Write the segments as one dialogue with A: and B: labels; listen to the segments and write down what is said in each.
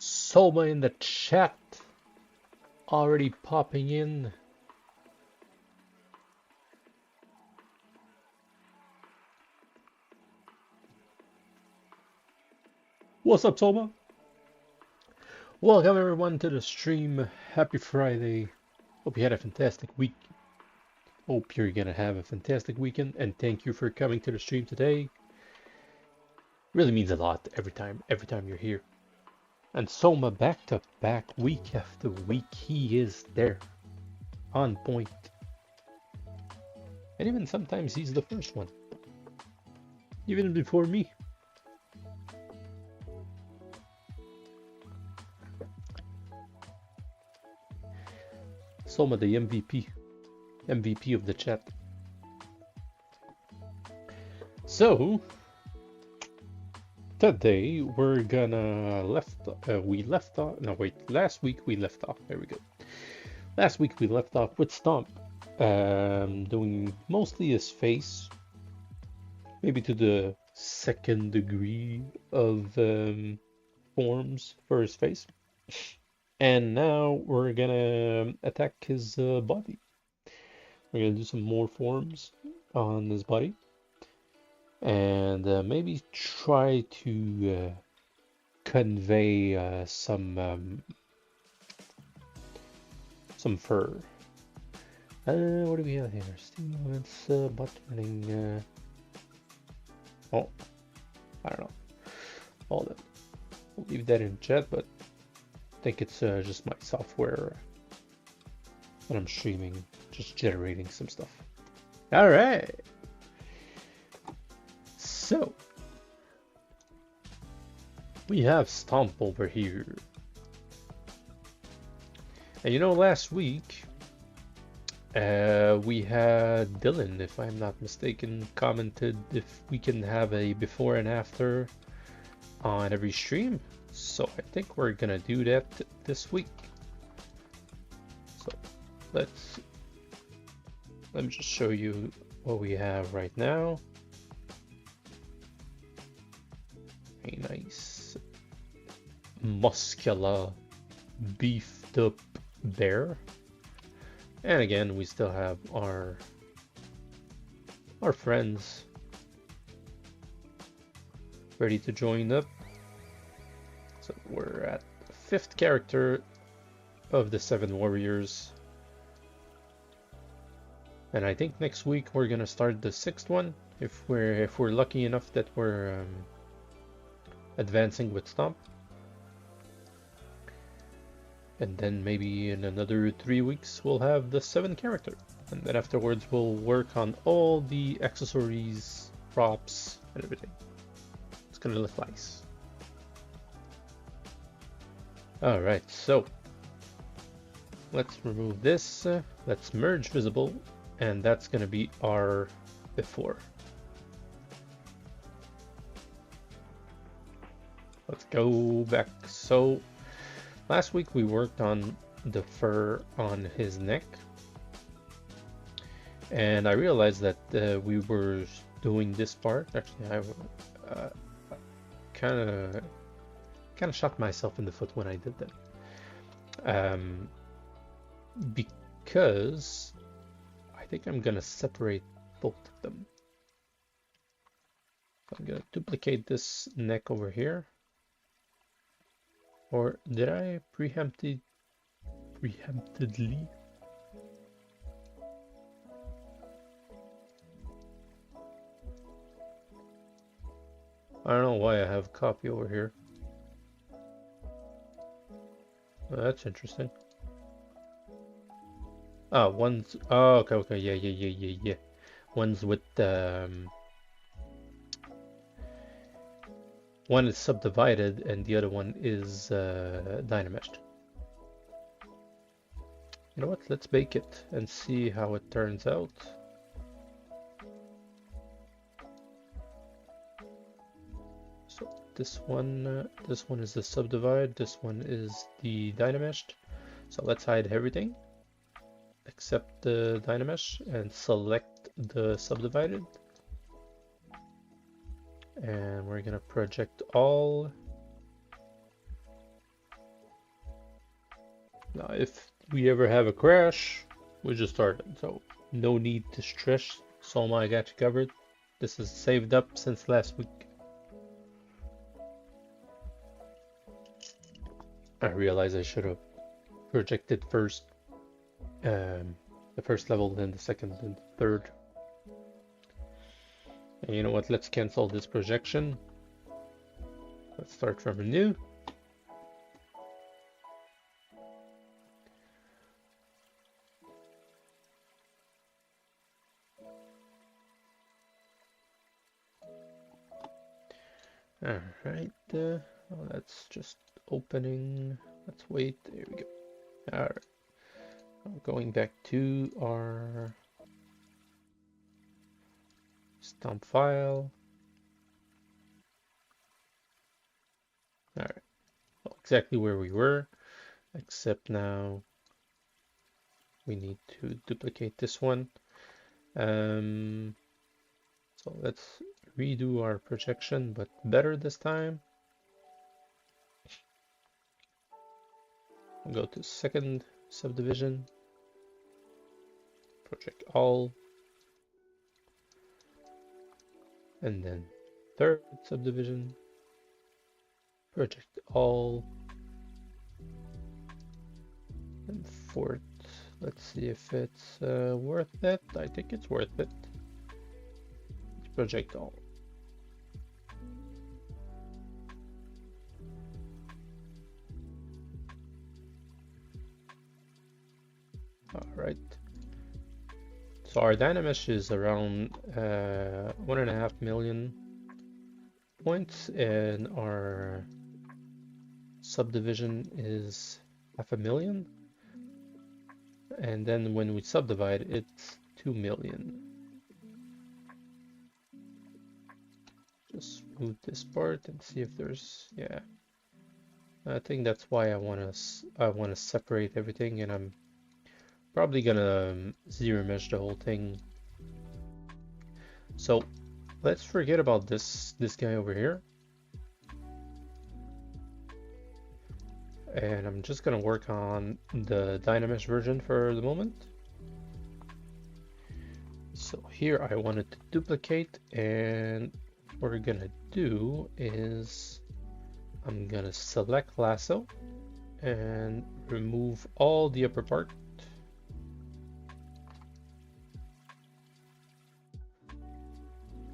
A: Soma in the chat already popping in. What's up, Soma? Welcome everyone to the stream. Happy Friday. Hope you had a fantastic week. Hope you're gonna have a fantastic weekend, and thank you for coming to the stream today. Really means a lot every time you're here. And Soma back to back, week after week, he is there, on point. And even sometimes he's the first one, even before me. Soma, the MVP of the chat. So today we're gonna last week we left off. There we go. Last week we left off with Stomp, doing mostly his face, maybe to the second degree of forms for his face. And now we're gonna attack his body. We're gonna do some more forms on his body, and maybe try to convey some fur. What do we have here? It's butt turning. Oh, I don't know. Hold on. We'll leave that in chat, but I think it's just my software when I'm streaming, just generating some stuff. All right. So we have Stomp over here. And you know, last week we had Dylan, if I'm not mistaken, commented if we can have a before and after on every stream. So I think we're gonna do that this week. So let me just show you what we have right now. A nice muscular beefed up bear. And again, we still have our friends ready to join up. So we're at the 5th character of the 7 warriors. And I think next week we're gonna start the 6th one if we're lucky enough that we're advancing with Stomp. And then maybe in another 3 weeks we'll have the 7th character. And then afterwards we'll work on all the accessories, props, and everything. It's gonna look nice. Alright, so let's remove this. Let's merge visible, and that's going to be our before. Let's go back. So last week we worked on the fur on his neck, and I realized that we were doing this part. Actually, I kind of shot myself in the foot when I did that, because I think I'm gonna separate both of them. So I'm gonna duplicate this neck over here. Or did I preemptedly? I don't know why I have a copy over here. Oh, that's interesting. Oh, one's okay, yeah. One's with one is subdivided and the other one is dynameshed. You know what? Let's bake it and see how it turns out. So this one is the subdivide. This one is the dynameshed. So let's hide everything except the dynamesh and select the subdivided. And we're gonna project all. Now, if we ever have a crash, we just start it. So no need to stress. Soma, I got you covered. This is saved up since last week. I realize I should have projected first, the first level, then the second, then the third. And you know what? Let's cancel this projection. Let's start from anew. All right. Oh, that's just opening. Let's wait. There we go. All right. Going back to our stamp file. All right. Well, exactly where we were, except now we need to duplicate this one. So let's redo our projection, but better this time. We'll go to second subdivision, project all, and then third subdivision, project all, and fourth. Let's see if it's worth it. I think it's worth it. Let's project all. All right. So our dynamesh is around 1.5 million points, and our subdivision is 500,000. And then when we subdivide, it's 2 million. Just move this part and see if there's, yeah. I think that's why I want to separate everything, and I'm probably gonna zero mesh the whole thing. So let's forget about this guy over here. And I'm just gonna work on the Dynamesh version for the moment. So here I wanted to duplicate, and what we're gonna do is I'm gonna select lasso and remove all the upper part.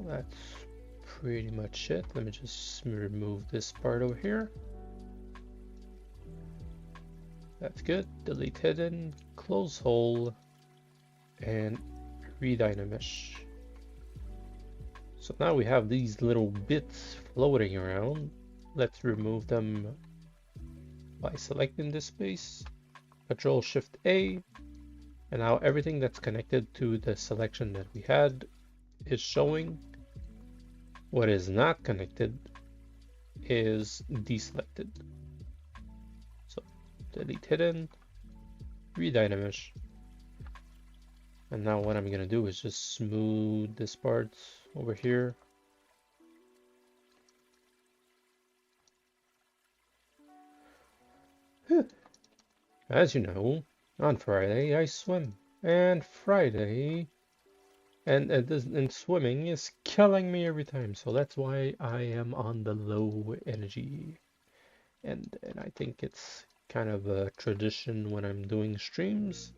A: That's pretty much it. Let me just remove this part over here. That's good. Delete hidden, close hole, and redynamesh. So now we have these little bits floating around. Let's remove them by selecting this space. Control Shift A, and now everything that's connected to the selection that we had is showing. What is not connected is deselected. So delete hidden, redynamish. And now what I'm gonna do is just smooth this part over here. As you know, on Friday I swim, and swimming is killing me every time. So that's why I am on the low energy, and I think it's kind of a tradition when I'm doing streams.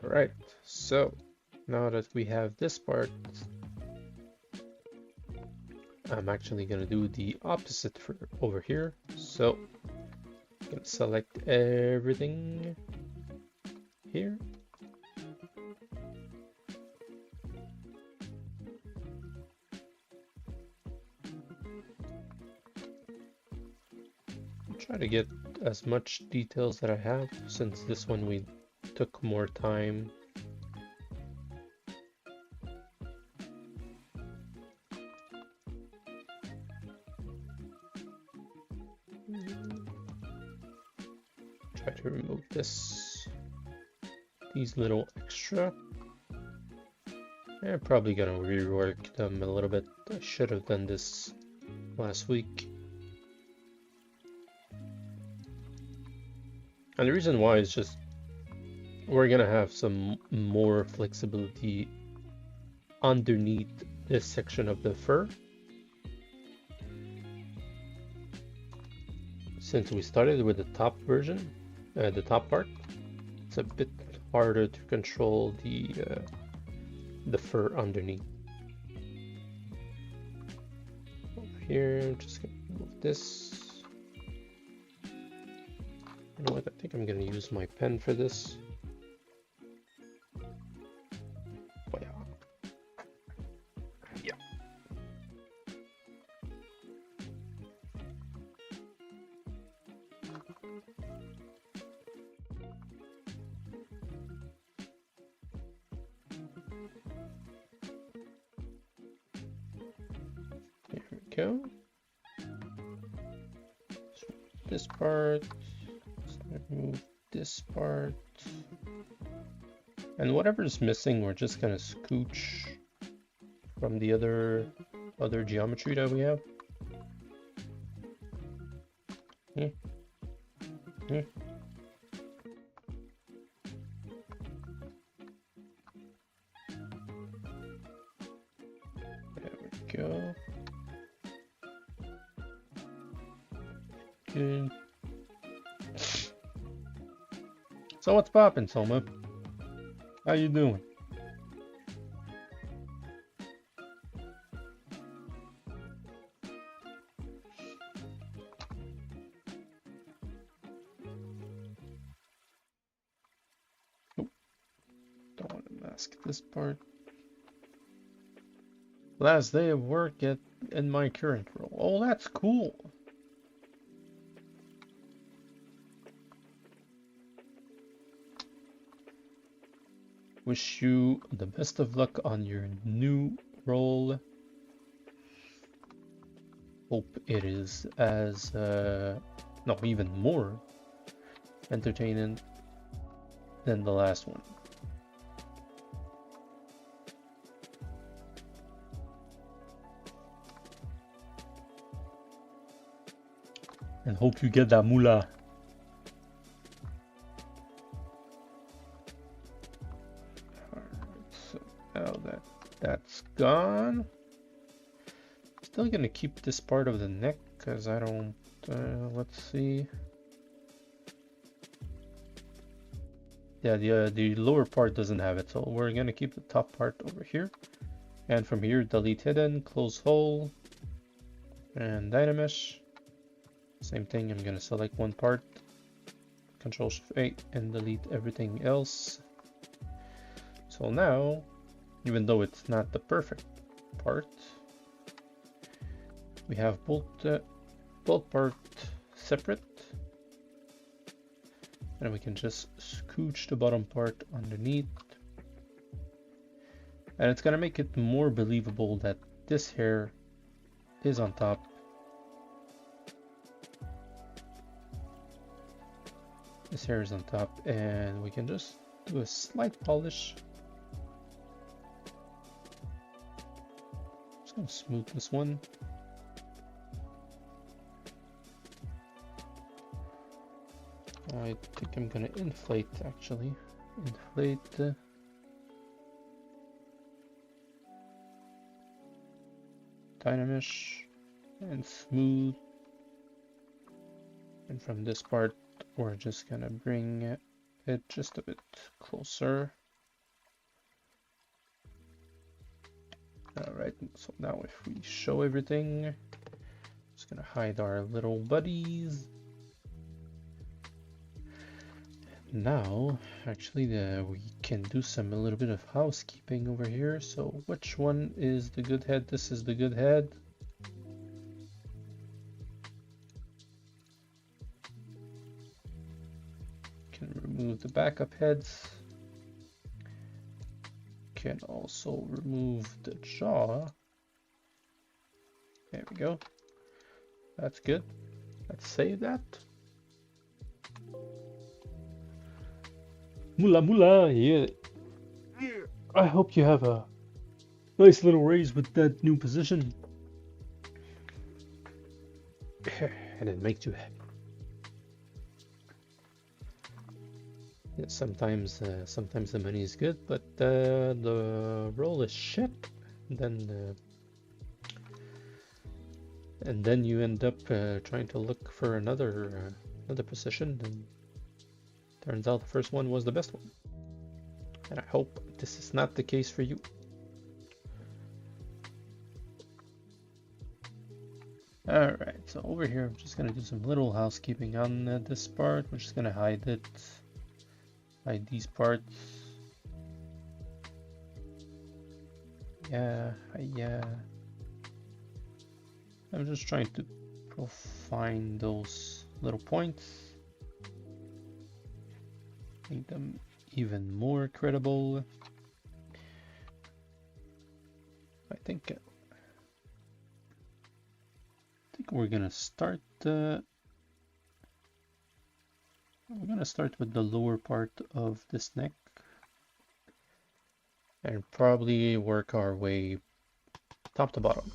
A: All right, so now that we have this part, I'm actually gonna do the opposite for over here. So I'm gonna select everything here. Try to get as much details that I have, since this one we took more time. Try to remove these little extra. I'm probably gonna rework them a little bit. I should have done this last week. And the reason why is just we're gonna have some more flexibility underneath this section of the fur. Since we started with the top version, the top part, it's a bit harder to control the fur underneath. Over here, I'm just gonna move this. You know what? I think I'm gonna use my pen for this. Oh, yeah. Yeah. There we go. So this part. Remove this part, and whatever's missing we're just gonna scooch from the other geometry that we have. There we go. Good. So what's poppin', Soma? How you doing? Oh, don't want to mask this part. Last day of work in my current role. Oh, that's cool. Wish you the best of luck on your new role. Hope it is as, no, even more entertaining than the last one. And hope you get that moolah. Now that's gone. Still gonna keep this part of the neck because I don't, let's see. Yeah, the lower part doesn't have it, so we're gonna keep the top part over here. And from here, delete hidden, close hole, and dynamesh. Same thing, I'm gonna select one part, Control Shift A, and delete everything else. So now, even though it's not the perfect part, We have both part separate, and we can just scooch the bottom part underneath, and it's gonna make it more believable that this hair is on top. This hair is on top, and we can just do a slight polish. Just gonna smooth this one. I think I'm gonna inflate, actually. Inflate. Dynamish and smooth. And from this part, we're just gonna bring it just a bit closer. Alright, so now if we show everything, just gonna hide our little buddies. Now, actually, we can do a little bit of housekeeping over here. So which one is the good head? This is the good head. Can remove the backup heads. Can also remove the jaw. There we go. That's good. Let's save that. Mula mula, yeah. I hope you have a nice little raise with that new position. And it makes you happy. Yeah, sometimes the money is good, but the role is shit. And then you end up trying to look for another position, and turns out the first one was the best one. And I hope this is not the case for you. Alright, so over here I'm just gonna do some little housekeeping on this part. We're just gonna hide it. Hide these parts. Yeah. I'm just trying to find those little points. Make them even more credible. I think we're gonna start. We're gonna start with the lower part of this neck, and probably work our way top to bottom.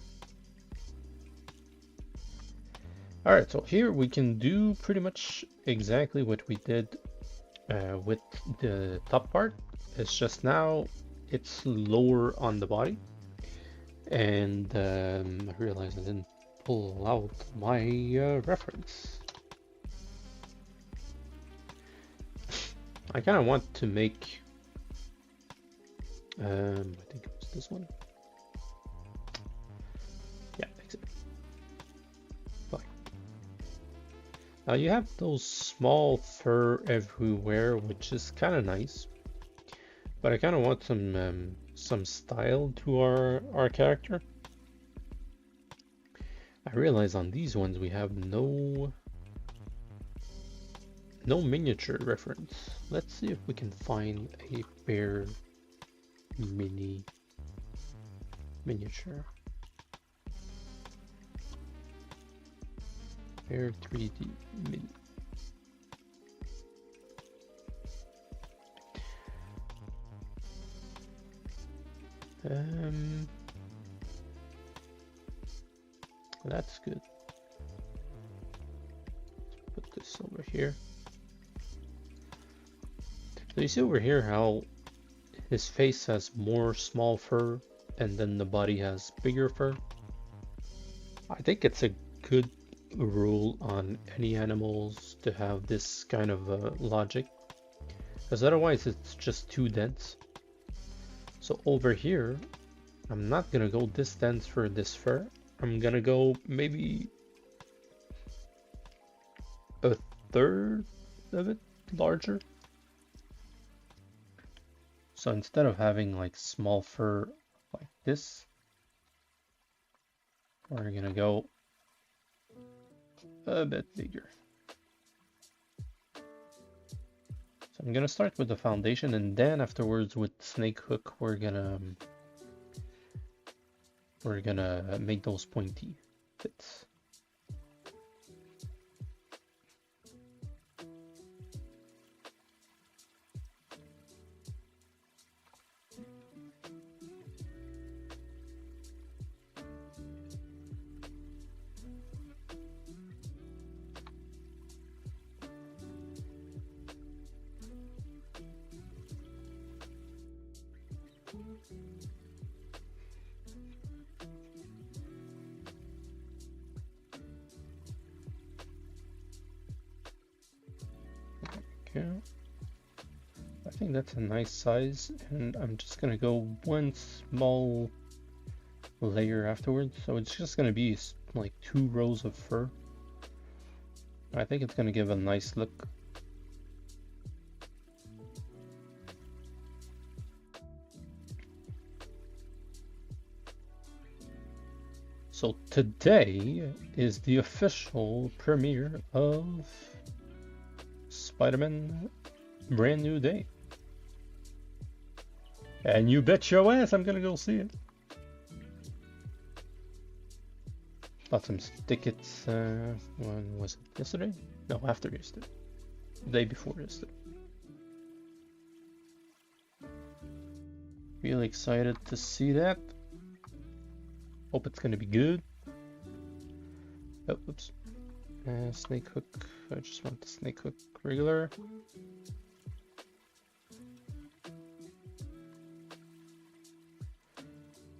A: All right, so here we can do pretty much exactly what we did with the top part. It's just now it's lower on the body, and I realized I didn't pull out my reference. I kind of want to make I think it was this one. Yeah, exactly. Fine. Now you have those small fur everywhere, which is kind of nice, but I kind of want some style to our character. I realize on these ones we have no miniature reference. Let's see if we can find a bear miniature. Bear 3D mini. That's good. Let's put this over here. So you see over here how his face has more small fur and then the body has bigger fur. I think it's a good rule on any animals to have this kind of logic, because otherwise it's just too dense. So over here, I'm not gonna go this dense for this fur. I'm gonna go maybe a third of it larger. So instead of having like small fur like this, we're gonna go a bit bigger. So I'm gonna start with the foundation, and then afterwards with snake hook we're gonna make those pointy bits. Okay, I think that's a nice size, and I'm just gonna go one small layer afterwards, so it's just gonna be like 2 rows of fur. I think it's gonna give a nice look. So today is the official premiere of Spider-Man Brand New Day. And you bet your ass I'm gonna go see it. Got some tickets, when was it? Yesterday? No, after yesterday. The day before yesterday. Really excited to see that. Hope it's gonna be good. Oh, oops. Snake hook. I just want the snake hook regular.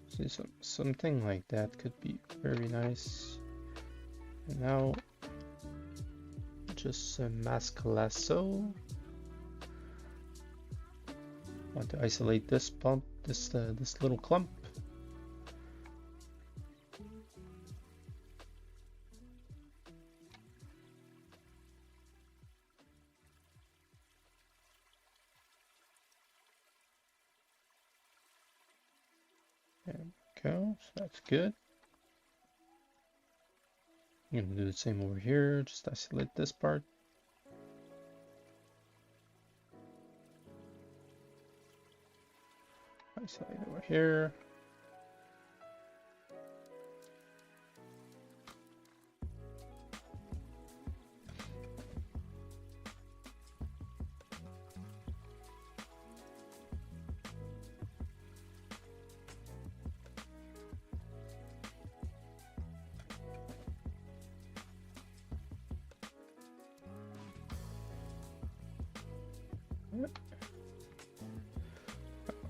A: See, something like that could be very nice. And now, just a mask lasso. Want to isolate this bump, this little clump. There we go, so that's good. I'm gonna do the same over here, just isolate this part. Isolate over here.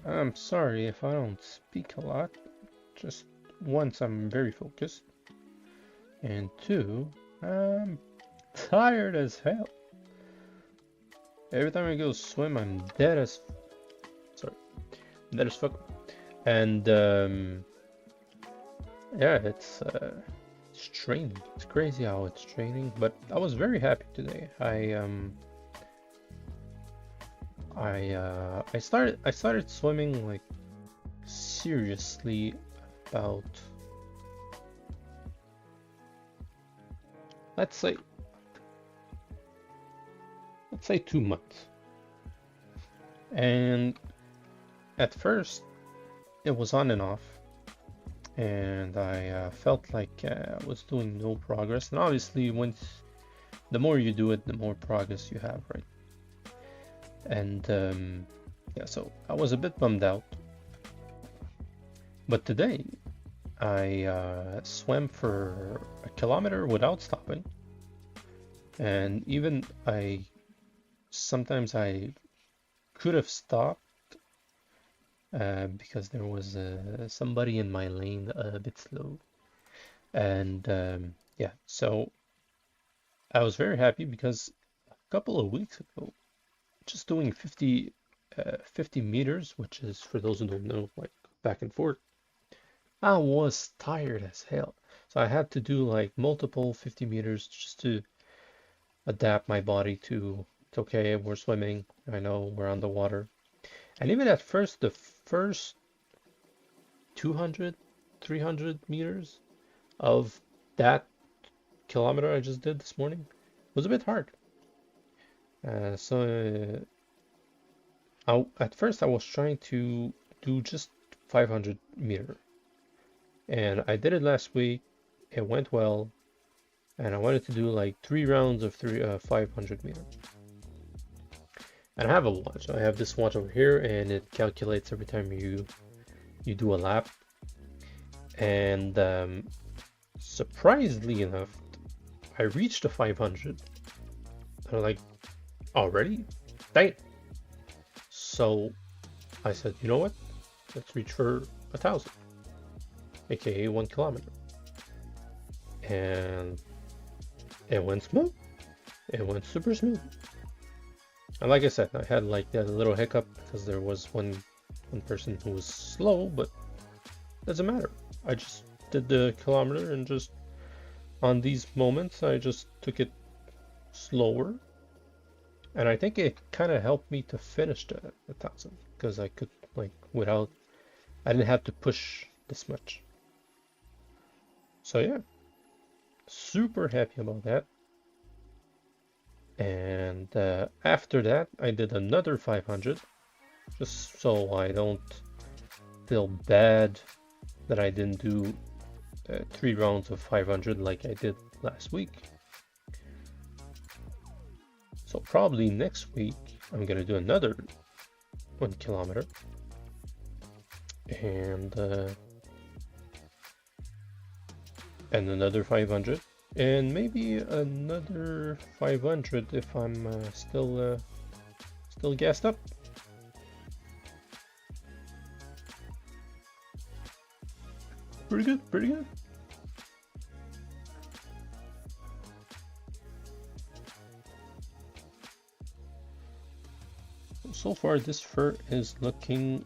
A: I'm sorry if I don't speak a lot. Just once, I'm very focused. And two, I'm tired as hell. Every time I go swim, I'm dead as fuck. And yeah, it's draining. It's crazy how it's draining. But I was very happy today. I started swimming like seriously about, let's say 2 months. And at first it was on and off, and I felt like I was doing no progress. And obviously, the more you do it, the more progress you have, right? And yeah, so I was a bit bummed out. But today I swam for 1 kilometer without stopping, and even sometimes I could have stopped because there was somebody in my lane a bit slow. And yeah, so I was very happy because a couple of weeks ago, just doing 50 meters, which is, for those who don't know, like back and forth, I was tired as hell. So I had to do like multiple 50 meters just to adapt my body to, it's okay, we're swimming, I know we're on the water. And even at first, the first 200, 300 meters of that kilometer I just did this morning was a bit hard. At first I was trying to do just 500 meter, and I did it last week. It went well, and I wanted to do like 3 rounds of 500 meter. And I have a watch. I have this watch over here, and it calculates every time you do a lap. And surprisingly enough, I reached the 500. And I'm like, already? Dang. So I said, you know what? Let's reach for 1,000, aka 1 kilometer. And it went smooth. It went super smooth. And like I said, I had like that little hiccup because there was one person who was slow, but doesn't matter. I just did the kilometer, and just on these moments I just took it slower, and I think it kind of helped me to finish the 1,000 because I could like I didn't have to push this much. So yeah, super happy about that. And after that I did another 500, just so I don't feel bad that I didn't do 3 rounds of 500 like I did last week. So probably next week I'm gonna do another 1 kilometer, and another 500, and maybe another 500 if I'm still gassed up. Pretty good, pretty good. So far this fur is looking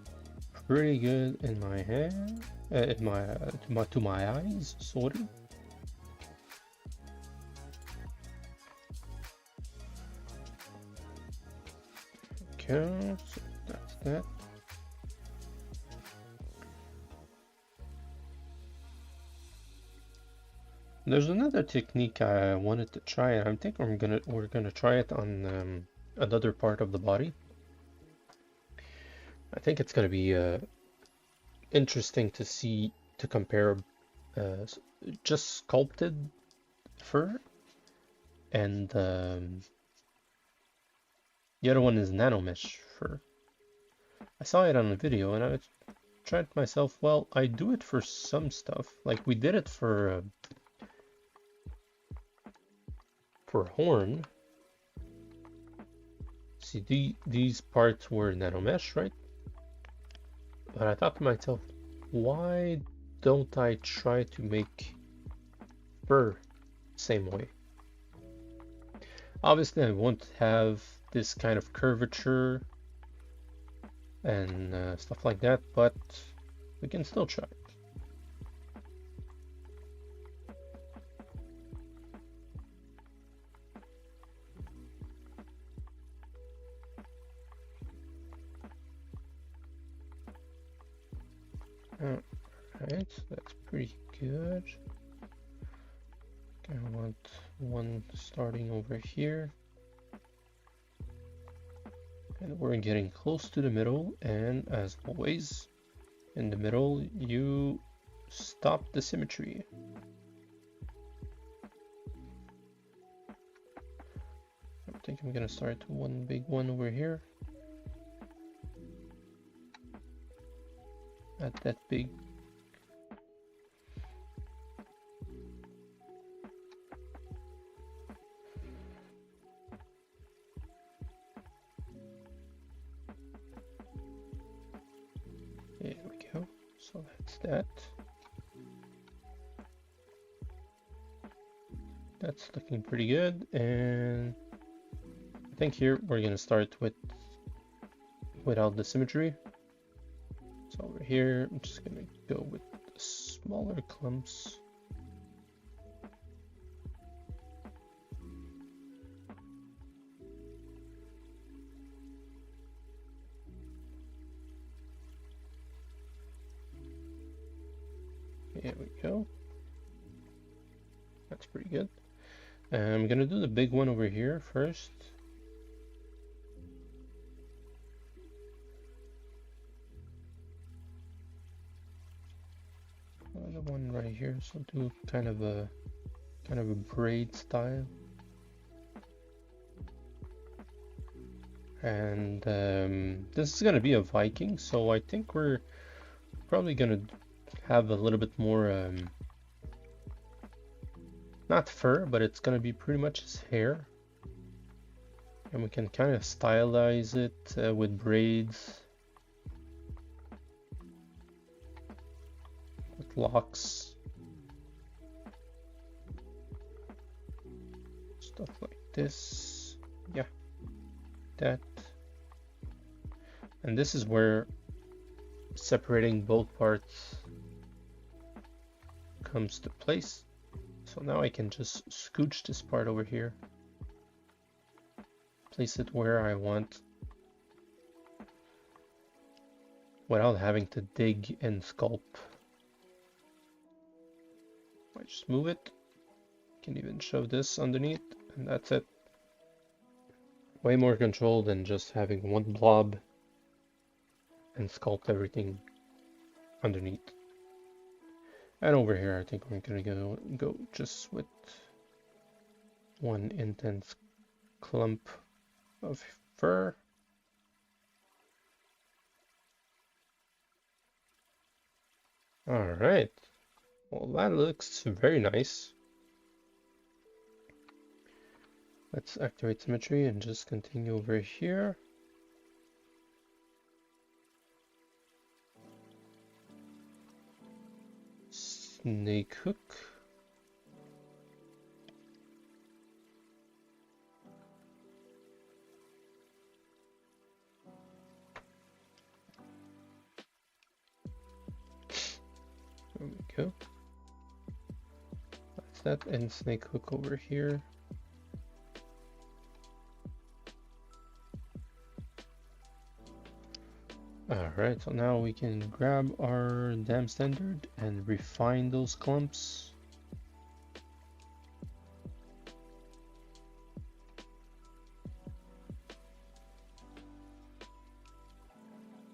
A: pretty good in my hand, to my eyes, sort of. Okay, so that's that. There's another technique I wanted to try, and I think we're gonna try it on another part of the body. I think it's gonna be interesting to compare just sculpted fur, and the other one is nanomesh fur. I saw it on a video, and I tried myself. Well, I do it for some stuff, like we did it for horn. See, these parts were nanomesh, right? But I thought to myself, why don't I try to make fur same way? Obviously I won't have this kind of curvature and stuff like that, but we can still try. Alright, so that's pretty good. I want one starting over here. And we're getting close to the middle, and as always, in the middle, you stop the symmetry. I think I'm gonna start one big one over here. Not that big. There we go. So that's that. That's looking pretty good, and I think here we're gonna start without the symmetry. So over here, I'm just gonna go with the smaller clumps. There we go. That's pretty good. I'm gonna do the big one over here first. The one right here, so do kind of a braid style. And this is gonna be a Viking, so I think we're probably gonna have a little bit more not fur, but it's gonna be pretty much his hair. And we can kind of stylize it with braids, with locks, stuff like this. Yeah, that. And this is where separating both parts comes to place. So now I can just scooch this part over here, place it where I want without having to dig and sculpt. I just move it, can even shove this underneath, and that's it. Way more control than just having one blob and sculpt everything underneath. And over here, I think we're gonna go just with one intense clump of fur. All right. Well, that looks very nice. Let's activate symmetry and just continue over here. Snake hook. There we go. That's that, and snake hook over here. Alright, so now we can grab our dam standard and refine those clumps.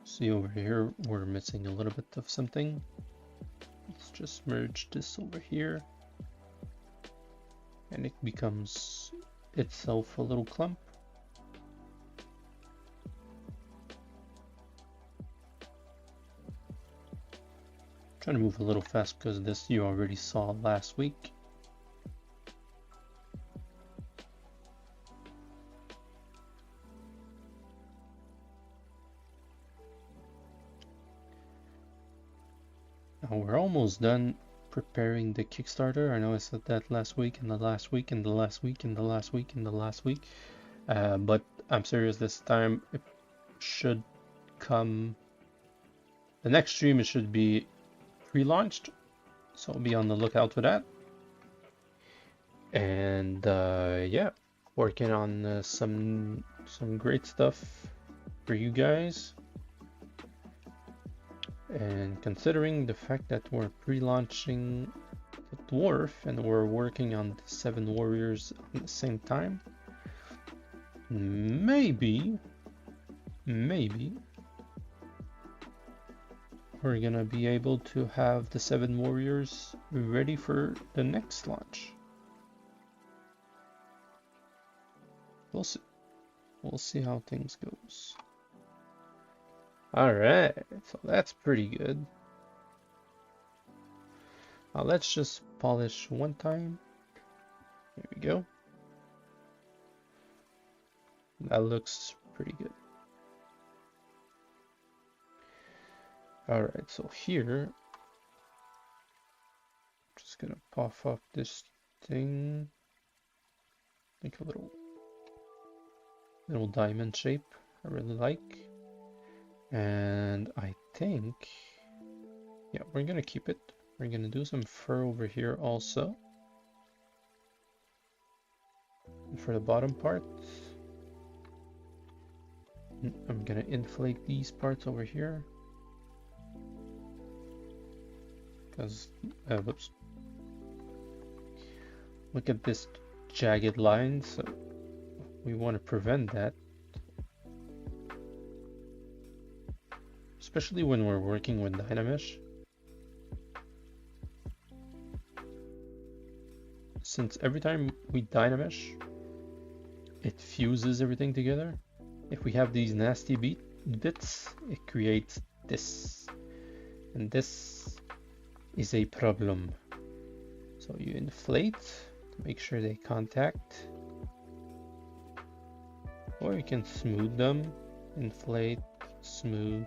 A: See over here, we're missing a little bit of something. Let's just merge this over here. And it becomes itself a little clump. Trying to move a little fast because this you already saw last week. Now we're almost done preparing the Kickstarter. I know I said that last week and the last week and the last week and the last week and the last week, but I'm serious this time. It should come. The next stream it should be pre-launched, so be on the lookout for that. And yeah, working on some great stuff for you guys. And considering the fact that we're pre-launching the dwarf and we're working on the 7 warriors at the same time, maybe we're gonna be able to have the 7 warriors ready for the next launch. We'll see. We'll see how things goes. All right, so that's pretty good. Now let's just polish one time. Here we go. That looks pretty good. All right, so here, I'm just gonna puff up this thing, make a little diamond shape I really like. And I think, yeah, we're gonna keep it. We're gonna do some fur over here also. And for the bottom part, I'm gonna inflate these parts over here. Because, whoops. Look at this jagged lines, so we want to prevent that. Especially when we're working with Dynamesh. Since every time we Dynamesh, it fuses everything together. If we have these nasty bits, it creates this. And this is a problem. So you inflate to make sure they contact. Or you can smooth them, inflate, smooth.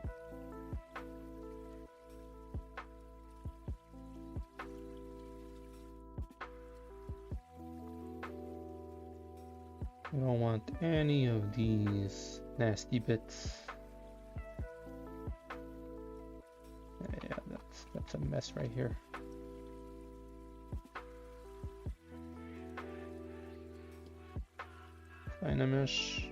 A: We don't want any of these nasty bits. Yeah, that's a mess right here. Dynamesh.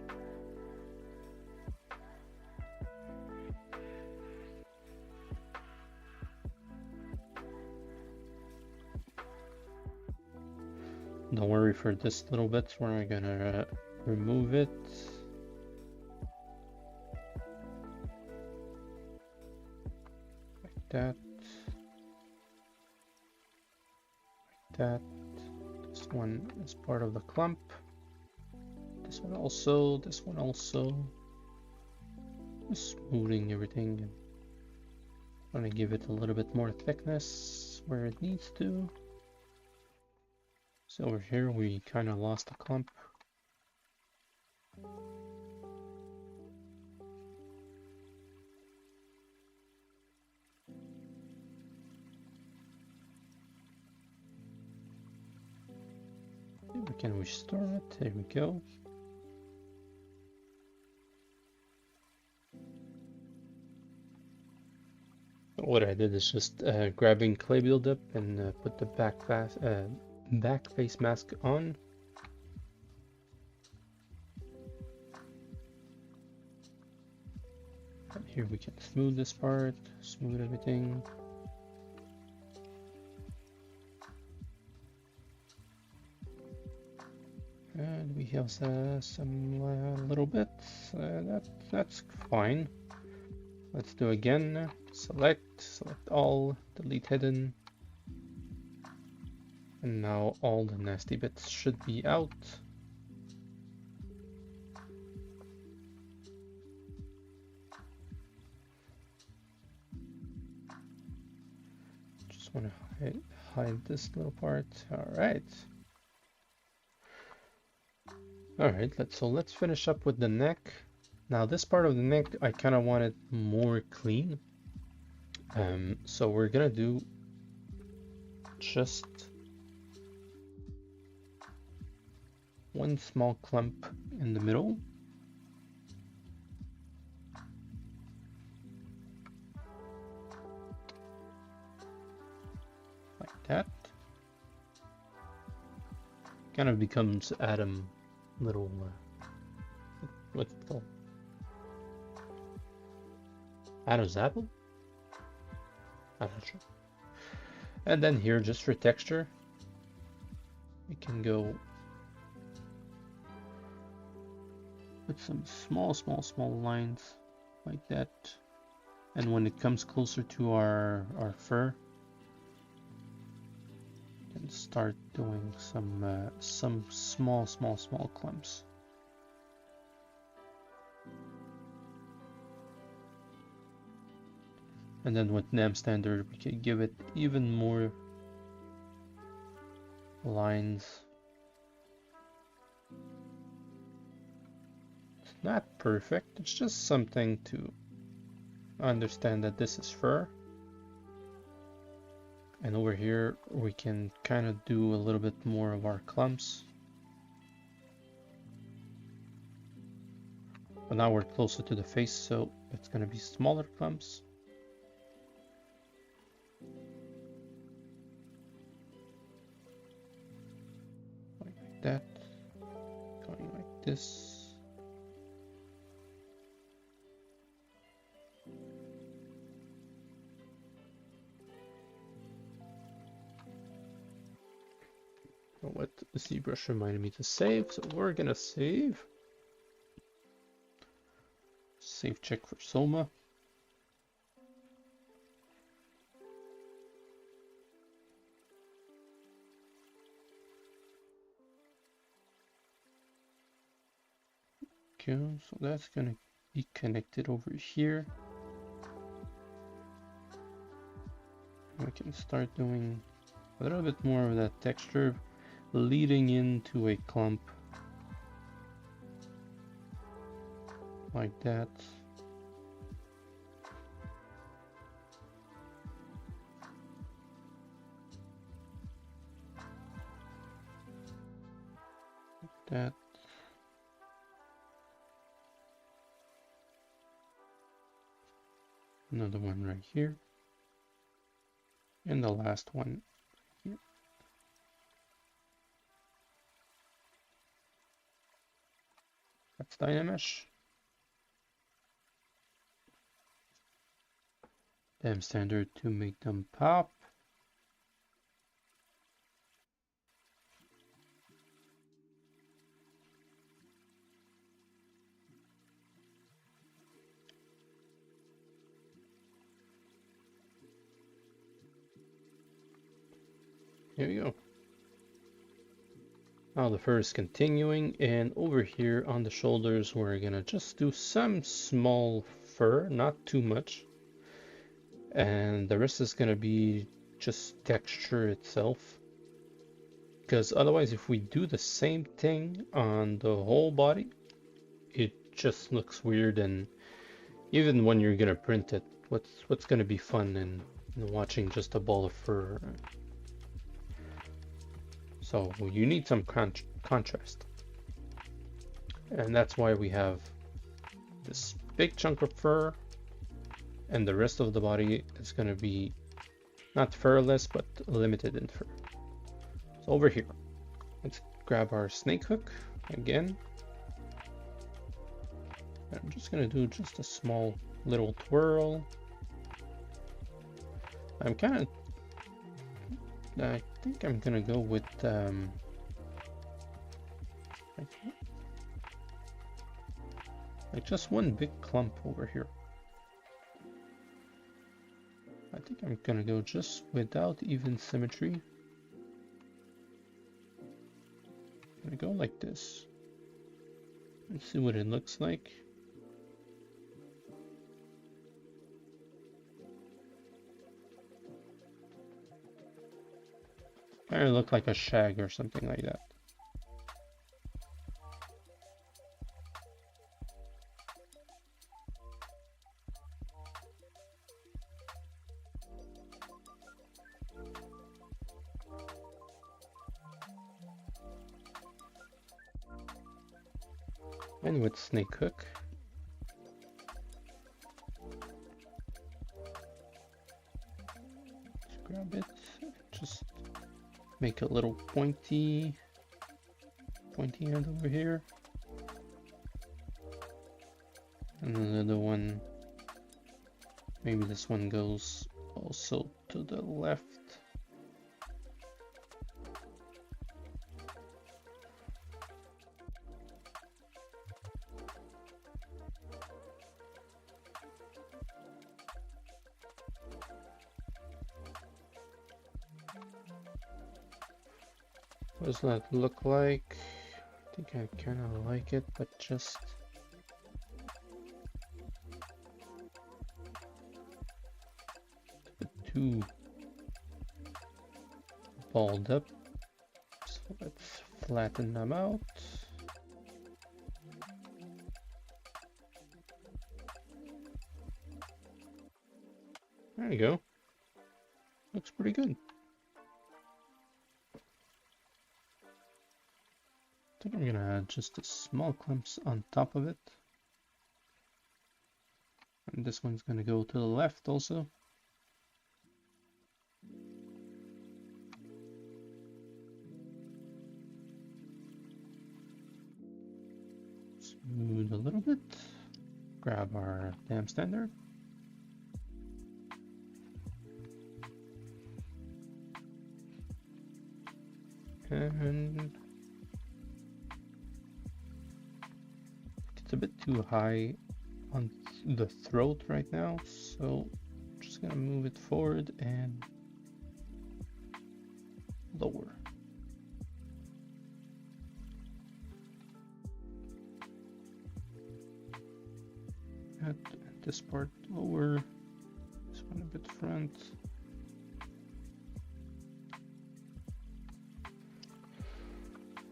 A: Don't worry for this little bit, we're gonna remove it. Like that. Like that. This one is part of the clump. This one also, this one also. Just smoothing everything. And I'm gonna give it a little bit more thickness where it needs to. So over here we kind of lost a clump. We can restore it. There we go. What I did is just grabbing clay buildup and put the back face mask on. And here we can smooth this part, smooth everything. And we have some little bits. That's fine. Let's do again. Select all, delete hidden. And now all the nasty bits should be out. Just want to hide this little part. All right. All right, let's finish up with the neck. Now this part of the neck, I kind of want it more clean. So we're gonna do just one small clump in the middle. Like that. Kind of becomes Adam little, what's it called? Adam's apple? I'm not sure. And then here, just for texture, we can go with some small lines like that. And when it comes closer to our fur, we can start doing some small clumps. And then with NAM standard, we can give it even more lines. It's not perfect, it's just something to understand that this is fur. And over here, we can kind of do a little bit more of our clumps. But now we're closer to the face, so it's going to be smaller clumps. Like that. Going like this. What Zbrush reminded me to save, so we're gonna save. Save check for Soma. Okay, so that's gonna be connected over here. We can start doing a little bit more of that texture leading into a clump like that. Like that. Another one right here. And the last one here. That's Dynamesh. Damn standard to make them pop. Here we go. Now the fur is continuing, and over here on the shoulders we're gonna just do some small fur, not too much. And the rest is gonna be just texture itself. Because otherwise if we do the same thing on the whole body, it just looks weird, and even when you're gonna print it, what's gonna be fun in watching just a ball of fur? So you need some contrast. And that's why we have this big chunk of fur, and the rest of the body is going to be not furless, but limited in fur. So over here, let's grab our snake hook again. I'm just going to do just a small little twirl. I think I'm gonna go with like just one big clump over here. I think I'm gonna go just without even symmetry. I'm gonna go like this. Let's see what it looks like. Kind of look like a shag or something like that. And with snake hook, just grab it, just make a little pointy end over here, and another one. Maybe this one goes also to the left. What does that look like? I think I kind of like it, but just a bit too balled up. So let's flatten them out. There you go. Looks pretty good. I think I'm gonna add just a small clumps on top of it. And this one's gonna go to the left also. Smooth a little bit. Grab our damn standard. And it's a bit too high on the throat right now, so I'm just gonna move it forward and lower. At this part lower, this one a bit front.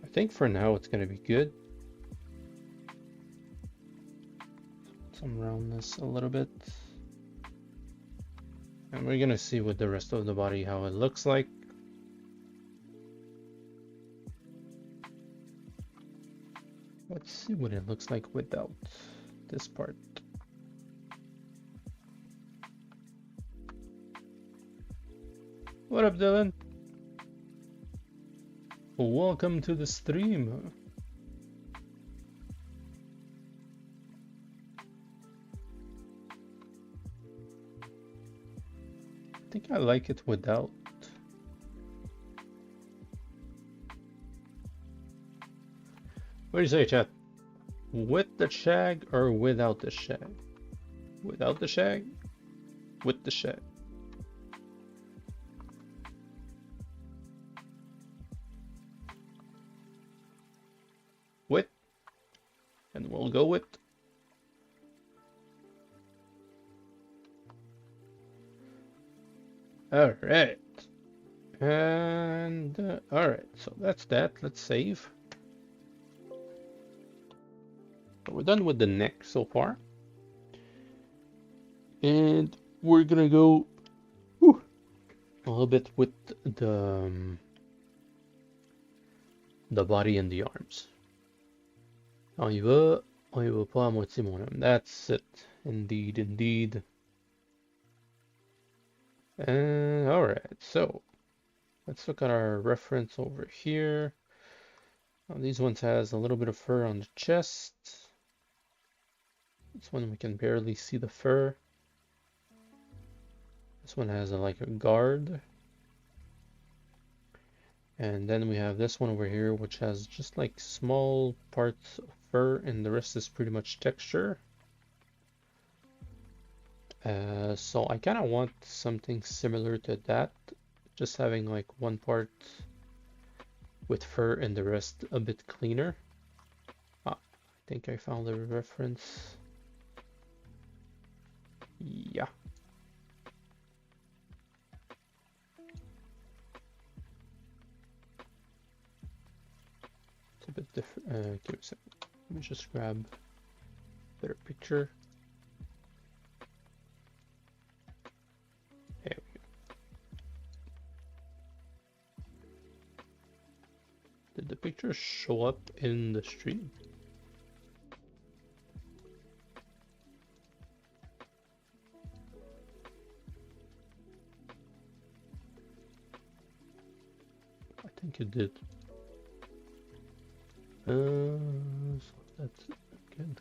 A: I think for now it's gonna be good. Some roundness a little bit. And we're gonna see with the rest of the body how it looks like. Let's see what it looks like without this part. What up, Dylan? Welcome to the stream. I think I like it without. What do you say, chat? With the shag or without the shag? Without the shag? With the shag? With? And we'll go with. All right. And all right, so that's that. Let's save. So we're done with the neck so far. And we're gonna go a little bit with the body and the arms. On y va pas à moitié mon homme. That's it. Indeed, indeed. And alright, so let's look at our reference over here. These ones has a little bit of fur on the chest. This one we can barely see the fur. This one has like a guard. And then we have this one over here, which has just like small parts of fur, and the rest is pretty much texture. So I kind of want something similar to that, just having like one part with fur and the rest a bit cleaner. I think I found the reference. Yeah. It's a bit different. Give me a second. Let me just grab a better picture. There we go. Did the picture show up in the stream? I think it did. So that's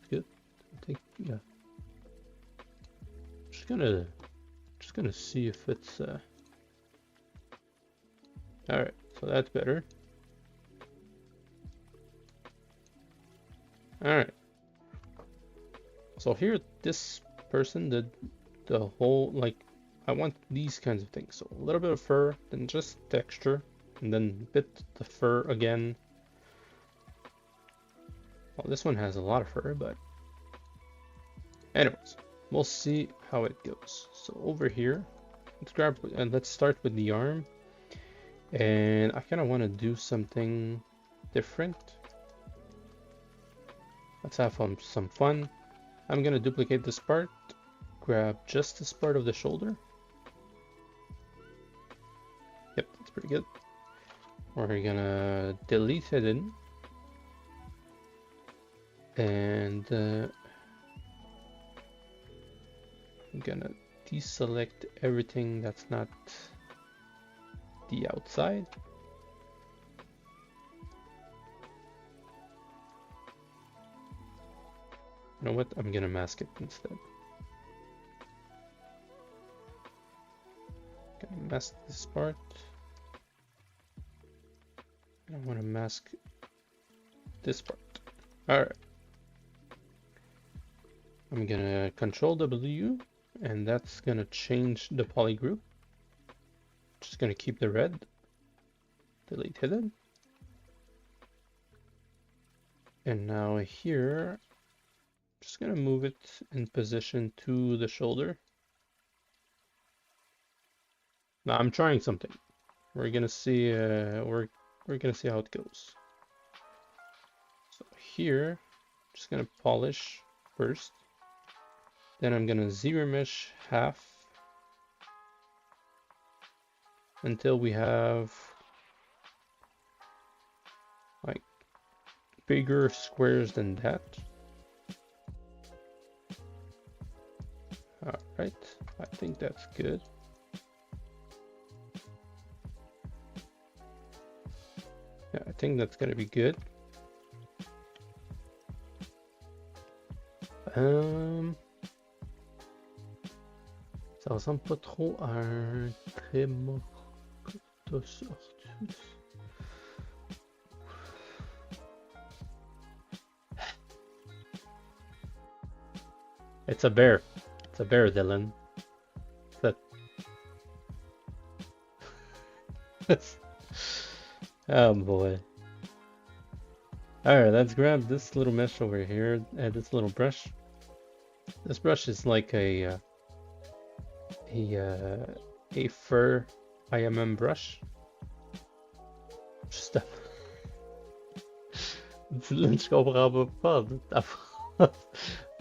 A: good. I think, yeah. Just gonna see if it's all right. So that's better. All right. So here, this person did the whole, like, I want these kinds of things. So a little bit of fur, then just texture, and then bit the fur again. Well, this one has a lot of fur, but anyways, we'll see how it goes. So over here, let's grab and let's start with the arm. And I kind of want to do something different. Let's have some fun. I'm gonna duplicate this part, grab just this part of the shoulder. Yep, that's pretty good. We're gonna delete it in. And I'm gonna deselect everything that's not the outside. You know what? I'm gonna mask it instead. Gonna mask this part. I want to mask this part. Alright. I'm gonna Control W, and that's gonna change the poly group. Just gonna keep the red. Delete hidden. And now here, just gonna move it in position to the shoulder. Now I'm trying something. We're gonna see. We're gonna see how it goes. So here, just gonna polish first. Then I'm gonna zero mesh half until we have like bigger squares than that. All right, I think that's good. Yeah, I think that's gonna be good. Ça ressemble pas trop à un Tremocotus ortus. It's a bear. It's a bear, Dylan. That. Oh boy. Alright, let's grab this little mesh over here, this little brush. This brush is like a fur IMM brush. Just je comprends pas.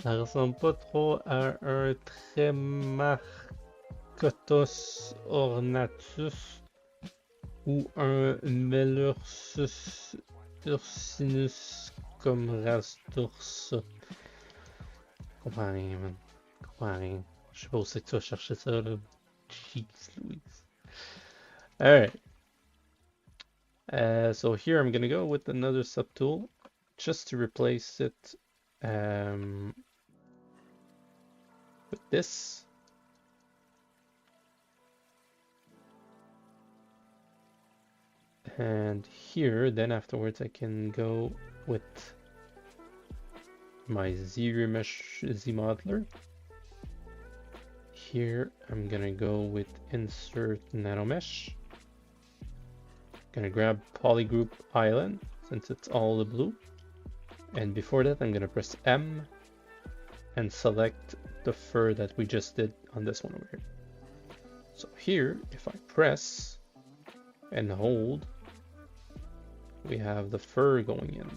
A: Ça ressemble pas trop à un Tremarcotus ornatus ou un Melursus ursinus comme rastursa. Comprends rien, man. Comprends rien. Je sais pas où c'est que tu vas chercher ça, là. Jeez Louise. Alright. So here I'm gonna go with another subtool just to replace it with this. And here, then afterwards, I can go with my Z-Remesh Z-Modeler. Here, I'm gonna go with Insert Nanomesh. Gonna grab Polygroup Island, since it's all the blue. And before that, I'm gonna press M and select the fur that we just did on this one over here. So here, if I press and hold, we have the fur going in.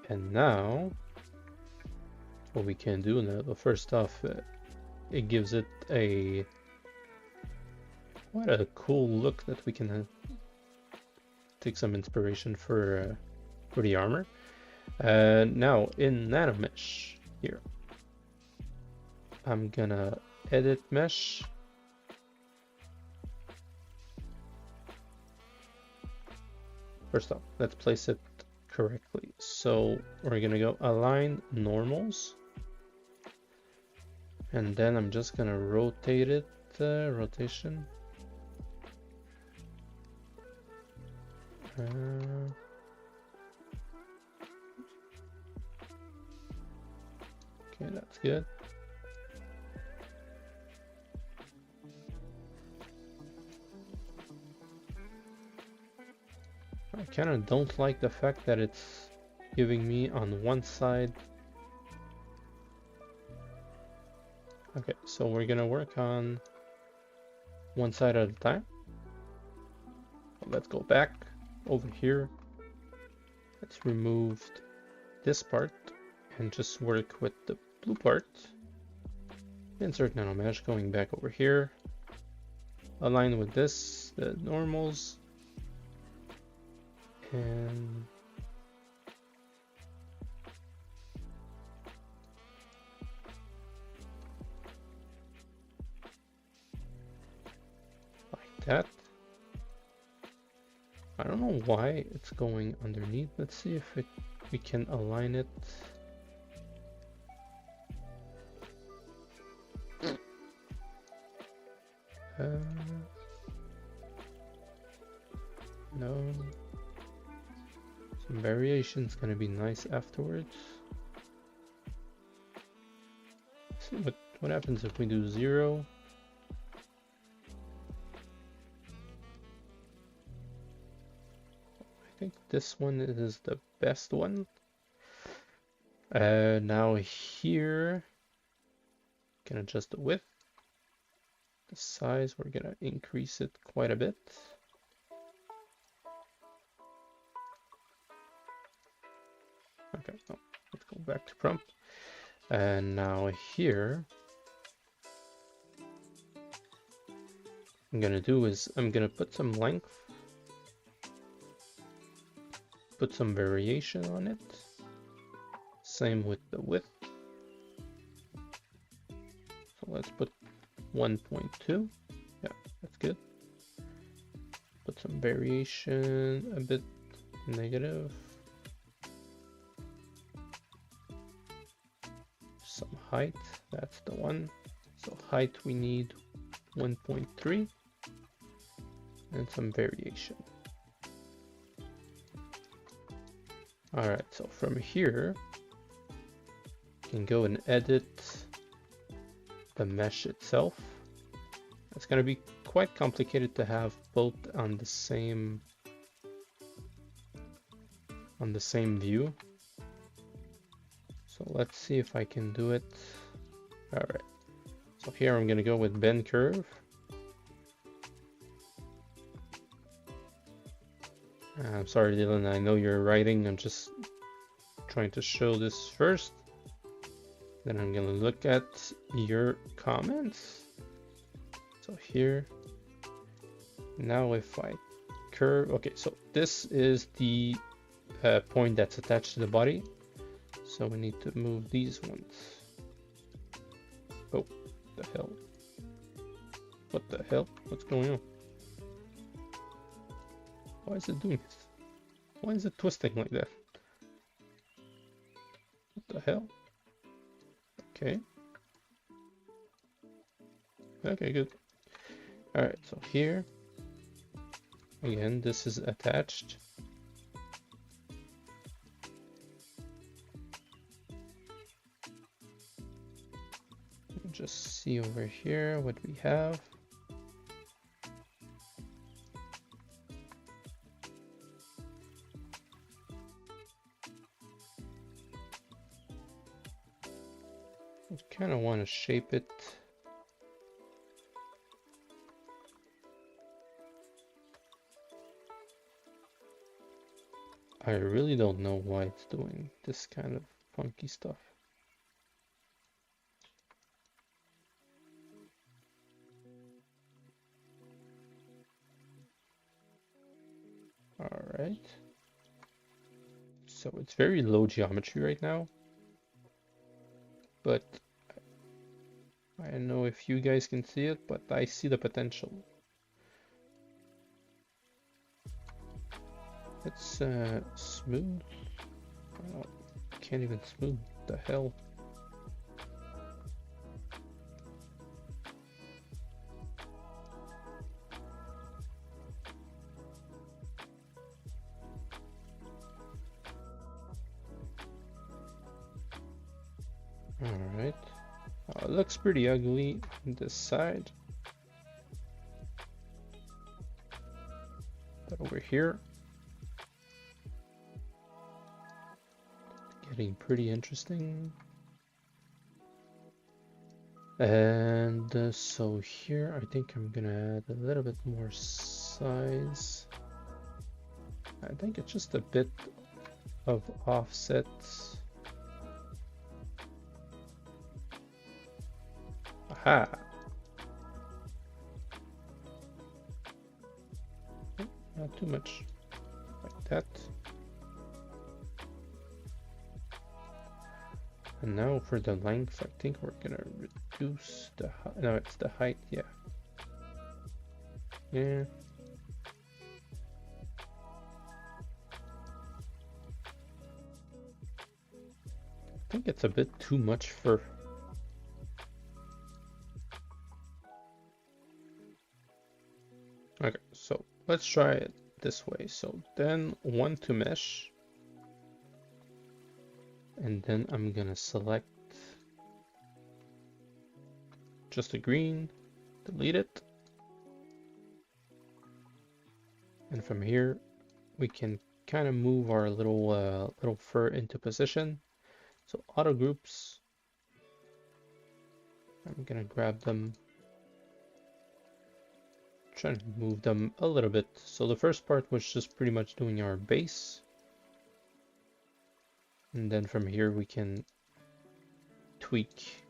A: And now, what we can do now, first off, it gives it a quite a cool look that we can take some inspiration for the armor. Now in Nanomesh here, I'm gonna edit mesh. First off, let's place it correctly. So we're gonna go align normals, and then I'm just gonna rotate it, rotation. Okay, that's good. I kind of don't like the fact that it's giving me on one side. Okay, so we're gonna work on one side at a time. Let's go back over here. Let's remove this part and just work with the blue part. Insert nanomesh, going back over here. Align with this, the normals. And like that. I don't know why it's going underneath. Let's see if we can align it. No. Some variation's gonna be nice afterwards. See what happens if we do 0. I think this one is the best one. Now here, can adjust the width. The size, we're gonna increase it quite a bit. Okay, no, let's go back to prompt. And now here, I'm gonna do is I'm gonna put some length, put some variation on it. Same with the width. So let's put 1.2. Yeah, that's good. Put some variation, a bit negative. Some height, that's the one. So height we need 1.3 and some variation. Alright, so from here you can go and edit the mesh itself. It's going to be quite complicated to have both on the same view. So let's see if I can do it. Alright, so here I'm going to go with bend curve. I'm sorry, Dylan, I know you're writing. I'm just trying to show this first. Then I'm going to look at your comments. So here, now if I curve, okay, so this is the point that's attached to the body. So we need to move these ones. Oh, the hell. What the hell? What's going on? Why is it doing this? Why is it twisting like that? What the hell? Okay. Okay, good. Alright, so here, again, this is attached. Just see over here what we have. I kind of want to shape it. I really don't know why it's doing this kind of funky stuff. All right. So it's very low geometry right now, but I don't know if you guys can see it, but I see the potential. It's smooth. Oh, can't even smooth. The hell. All right. It looks pretty ugly on this side. But over here, getting pretty interesting. And so here, I think I'm gonna add a little bit more size. I think it's just a bit of offset. Aha! Not too much like that. And now for the length, I think we're gonna reduce the height. No, it's the height, yeah. Yeah. I think it's a bit too much for... let's try it this way. So then 1 to mesh, and then I'm gonna select just a green, delete it, and from here we can kind of move our little fur into position. So auto groups, I'm gonna grab them, trying to move them a little bit. So the first part was just pretty much doing our base, and then from here we can tweak.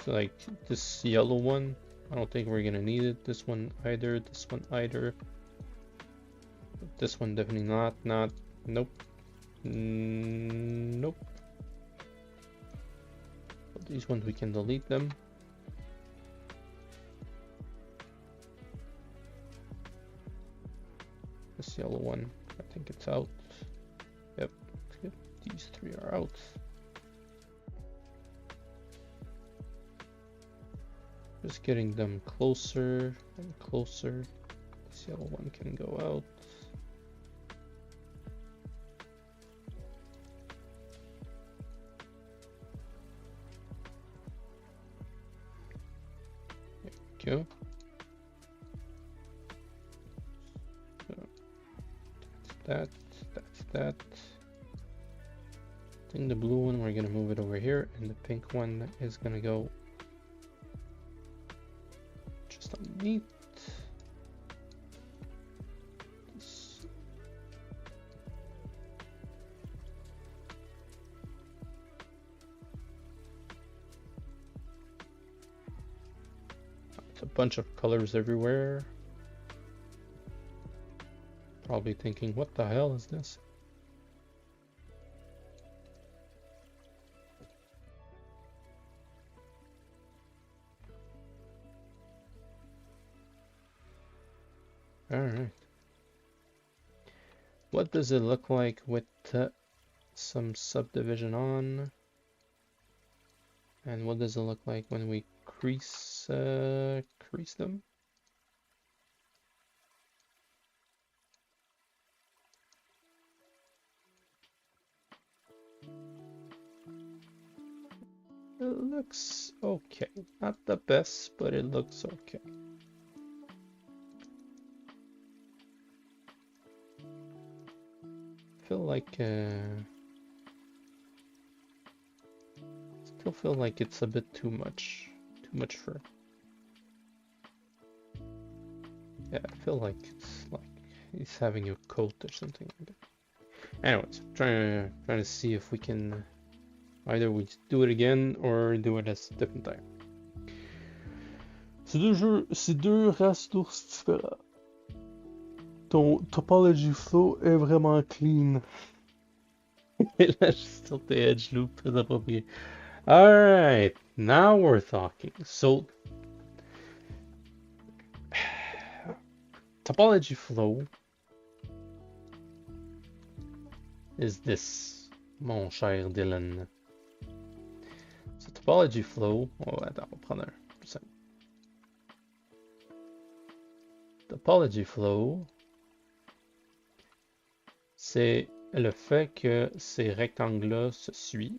A: So like this yellow one, I don't think we're gonna need it. This one either, this one either. This one definitely not, nope. Nope. But these ones we can delete them. This yellow one, I think it's out. Yep, it's good. These 3 are out. Just getting them closer and closer. This yellow one can go out. There we go. So that's that. I think the blue one, we're gonna move it over here, and the pink one is gonna go just underneath. It's a bunch of colors everywhere. Probably thinking, what the hell is this? Alright. What does it look like with some subdivision on? And what does it look like when we crease them? It looks okay. Not the best, but it looks okay. Feel like still feel like it's a bit too much fur. Yeah, I feel like it's like he's having a coat or something like that. Anyways, trying to see if we can either we do it again or do it at a different time. C'est deux races d'ours différents. Ton topology flow est vraiment clean. Et là, je suis sur tes edge loop, très approprié. Alright, now we're talking. So, topology flow is this, mon cher Dylan. So, topology flow, oh, attends, on va prendre un plus simple. Topology flow, c'est le fait que ces rectangles-là se suivent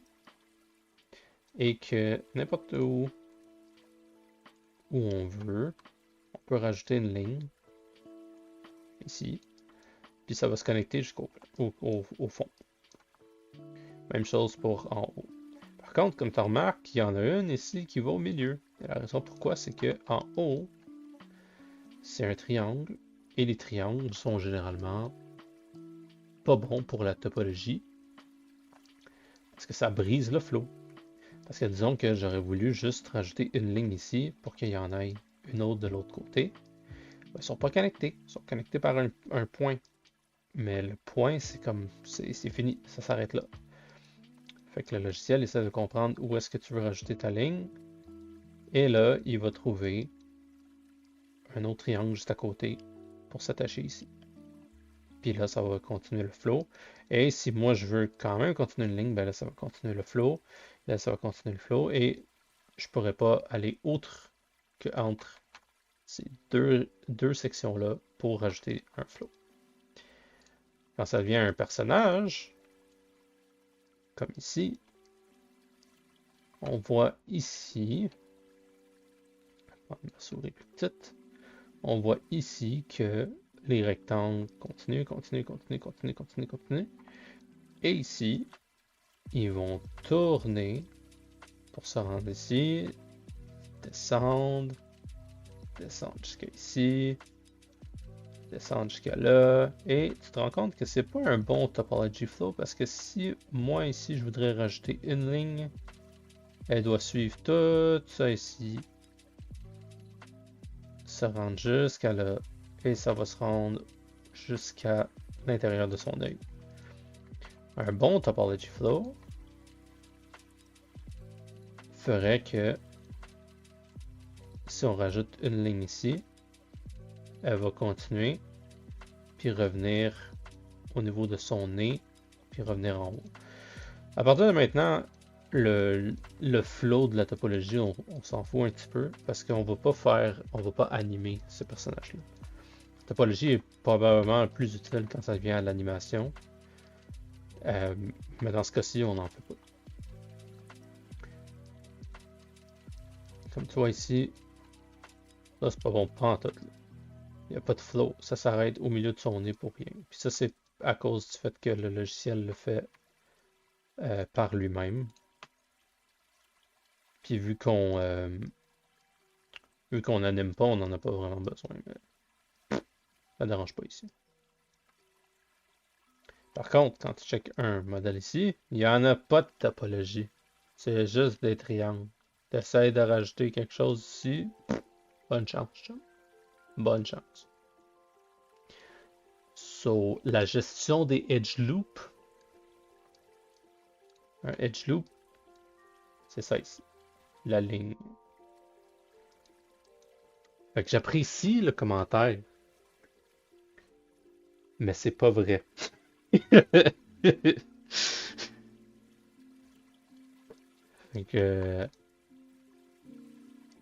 A: et que n'importe où on veut, on peut rajouter une ligne ici, puis ça va se connecter jusqu'au au fond. Même chose pour en haut. Par contre, comme tu remarques, il y en a une ici qui va au milieu. Et la raison pourquoi, c'est que en haut, c'est un triangle, et les triangles sont généralement pas bons pour la topologie, parce que ça brise le flow. Parce que disons que j'aurais voulu juste rajouter une ligne ici pour qu'il y en ait une autre de l'autre côté. Ils ne sont pas connectés, ils sont connectés par un point. Mais le point, c'est comme, c'est fini, ça s'arrête là. Fait que le logiciel essaie de comprendre où est-ce que tu veux rajouter ta ligne. Et là, il va trouver un autre triangle juste à côté pour s'attacher ici. Puis là, ça va continuer le flow. Et si moi, je veux quand même continuer une ligne, ben là, ça va continuer le flow. Là, ça va continuer le flow. Et je pourrais pas aller autre que entre ces deux sections-là pour rajouter un flow. Quand ça devient un personnage, comme ici, on voit ici, je vais prendre ma souris plus petite, on voit ici que les rectangles continuent, continuent, continuent, continuent, continuent, continuent. Et ici, ils vont tourner pour se rendre ici, descendre, descendre jusqu'à ici, descendre jusqu'à là. Et tu te rends compte que c'est pas un bon topology flow parce que si moi ici je voudrais rajouter une ligne, elle doit suivre tout ça ici, se rendre jusqu'à là, et ça va se rendre jusqu'à l'intérieur de son œil. Un bon topology flow ferait que si on rajoute une ligne ici, elle va continuer, puis revenir au niveau de son nez, puis revenir en haut. À partir de maintenant, le flow de la topologie, on s'en fout un petit peu, parce qu'on va pas animer ce personnage-là. La topologie est probablement plus utile quand ça vient à l'animation, mais dans ce cas-ci, on n'en fait pas. Comme tu vois ici, là c'est pas bon pantoute. Il n'y a pas de flow, ça s'arrête au milieu de son nez pour rien. Puis ça, c'est à cause du fait que le logiciel le fait par lui-même. Puis vu qu'on n'anime pas, on n'en a pas vraiment besoin. Mais ça ne dérange pas ici. Par contre, quand tu checkes un modèle ici, il n'y en a pas de topologie. C'est juste des triangles. Tu essaies de rajouter quelque chose ici, bonne chance, chum. Bonne chance. So, la gestion des edge loops. Un edge loop, c'est ça ici. La ligne. Fait que j'apprécie le commentaire. Mais c'est pas vrai. Fait que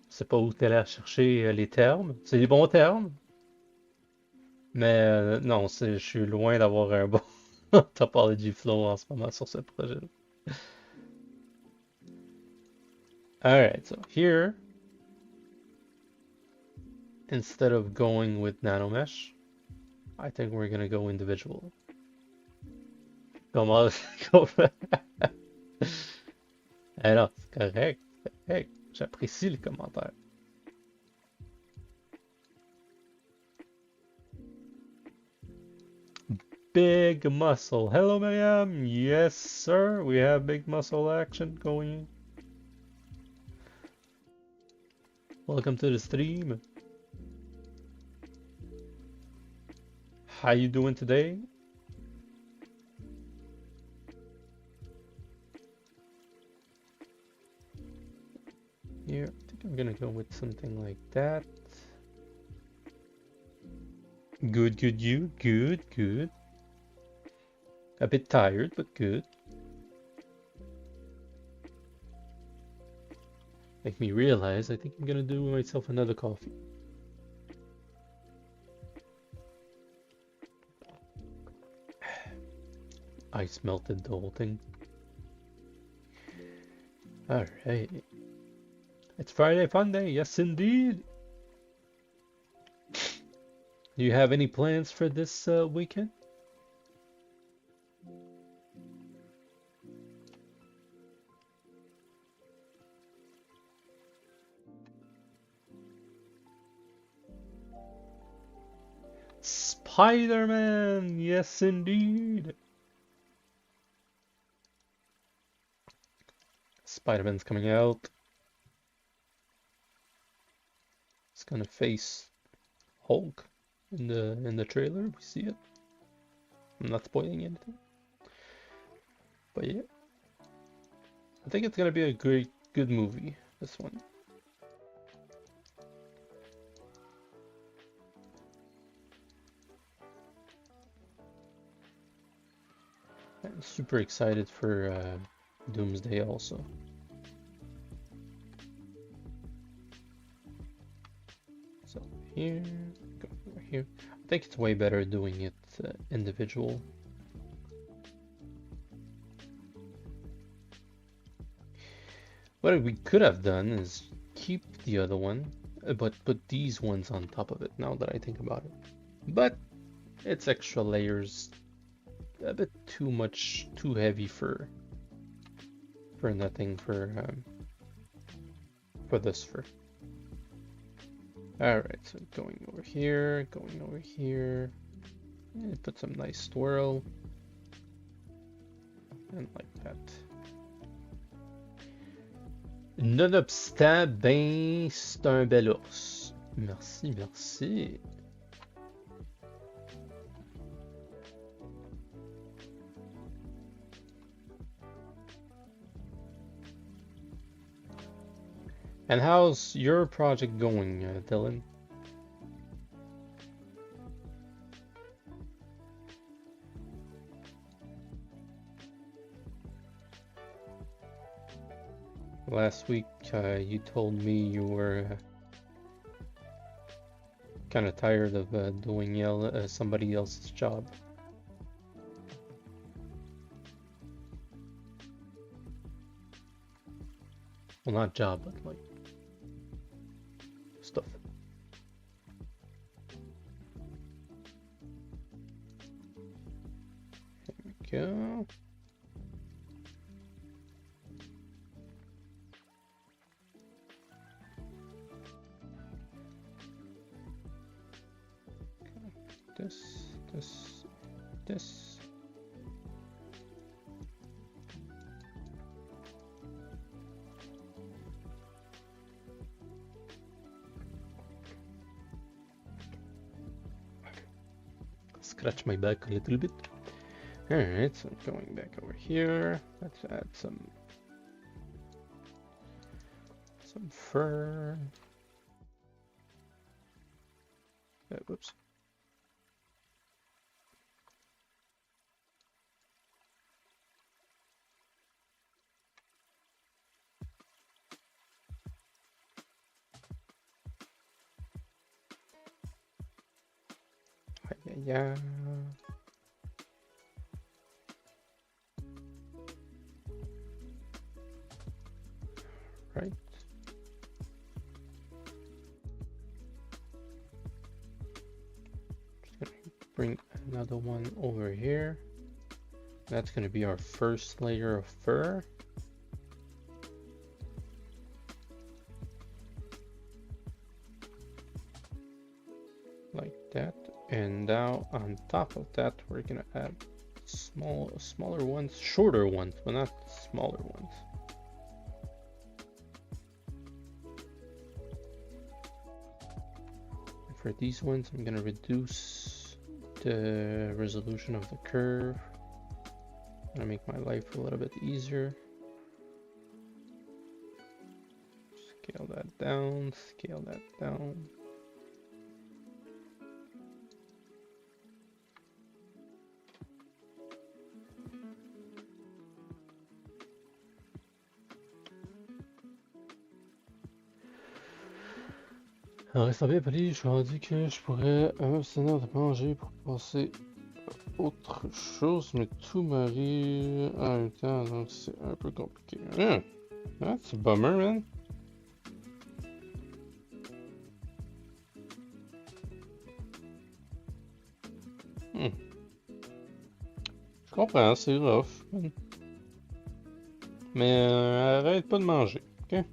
A: je sais pas où t'es allé chercher les termes. C'est des bons termes. Mais non, je suis loin d'avoir un bon topology flow en ce moment sur ce projet-là. Alright, so here, instead of going with nanomesh, I think we're gonna go individual. Comment? Alors, c'est correct, c'est correct. J'apprécie les commentaires. Big muscle. Hello, Mariam. Yes, sir. We have big muscle action going. Welcome to the stream. How you doing today? Here, I think I'm gonna go with something like that. Good, good, you. Good, good. A bit tired, but good. Make me realize I think I'm gonna do myself another coffee. Ice melted the whole thing. Alright. It's Friday Fun Day, yes indeed. Do you have any plans for this weekend? Spider-Man, yes indeed. Spider-Man's coming out. It's gonna face Hulk in the trailer. We see it. I'm not spoiling anything, but yeah, I think it's gonna be a good movie. This one. super excited for Doomsday also. So here, go over here. I think it's way better doing it individual. What we could have done is keep the other one, but put these ones on top of it, now that I think about it. But it's extra layers, a bit too much, too heavy for nothing, for this fur. Alright, so going over here, and put some nice swirl, and like that. Nonobstant, ben, c'est un bel ours. Merci, merci. And how's your project going, Dylan? Last week, you told me you were kind of tired of doing somebody else's job. Well, not job, but like stuff. There we go. This. Scratch my back a little bit. Alright, so going back over here, let's add some fur. Whoops. Yeah. Right. Just gonna bring another one over here. That's gonna be our first layer of fur. Like that. And now on top of that, we're gonna add smaller ones, shorter ones, but not smaller ones. And for these ones, I'm gonna reduce the resolution of the curve. I'm gonna make my life a little bit easier. Scale that down, scale that down. Alors, restant bien poli, je suis rendu que je pourrais s'abstenir de manger pour passer à autre chose, mais tout m'arrive en même temps, donc c'est un peu compliqué. That's a bummer, man. Je comprends, c'est rough, man. Mais arrête pas de manger, ok?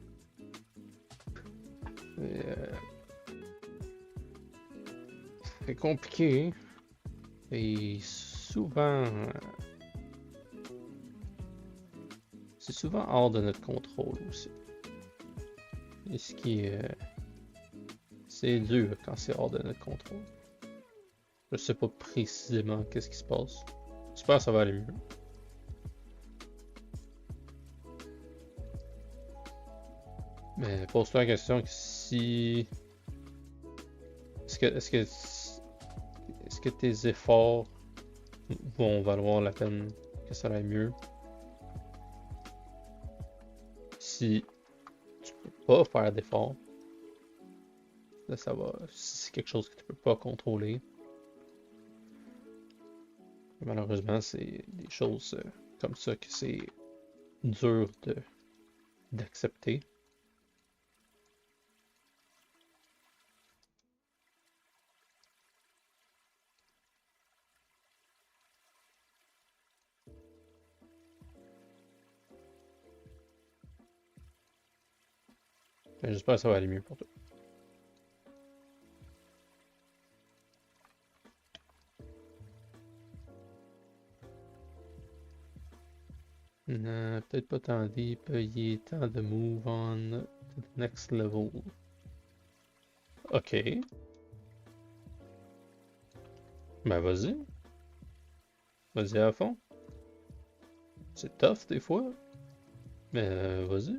A: C'est compliqué et souvent c'est souvent hors de notre contrôle aussi. Et ce qui est c'est dur quand c'est hors de notre contrôle. Je sais pas précisément qu'est-ce qui se passe. J'espère que ça va aller mieux. Mais pose-toi la question que si est-ce que tes efforts vont valoir la peine que ça aille mieux. Si tu peux pas faire d'effort, là ça va. Si c'est quelque chose que tu peux pas contrôler, malheureusement c'est des choses comme ça que c'est dur d'accepter. J'espère que ça va aller mieux pour toi. Non, peut-être pas tant deep, il est temps de move on to the next level. Ok. Ben vas-y. Vas-y à fond. C'est tough des fois. Mais vas-y.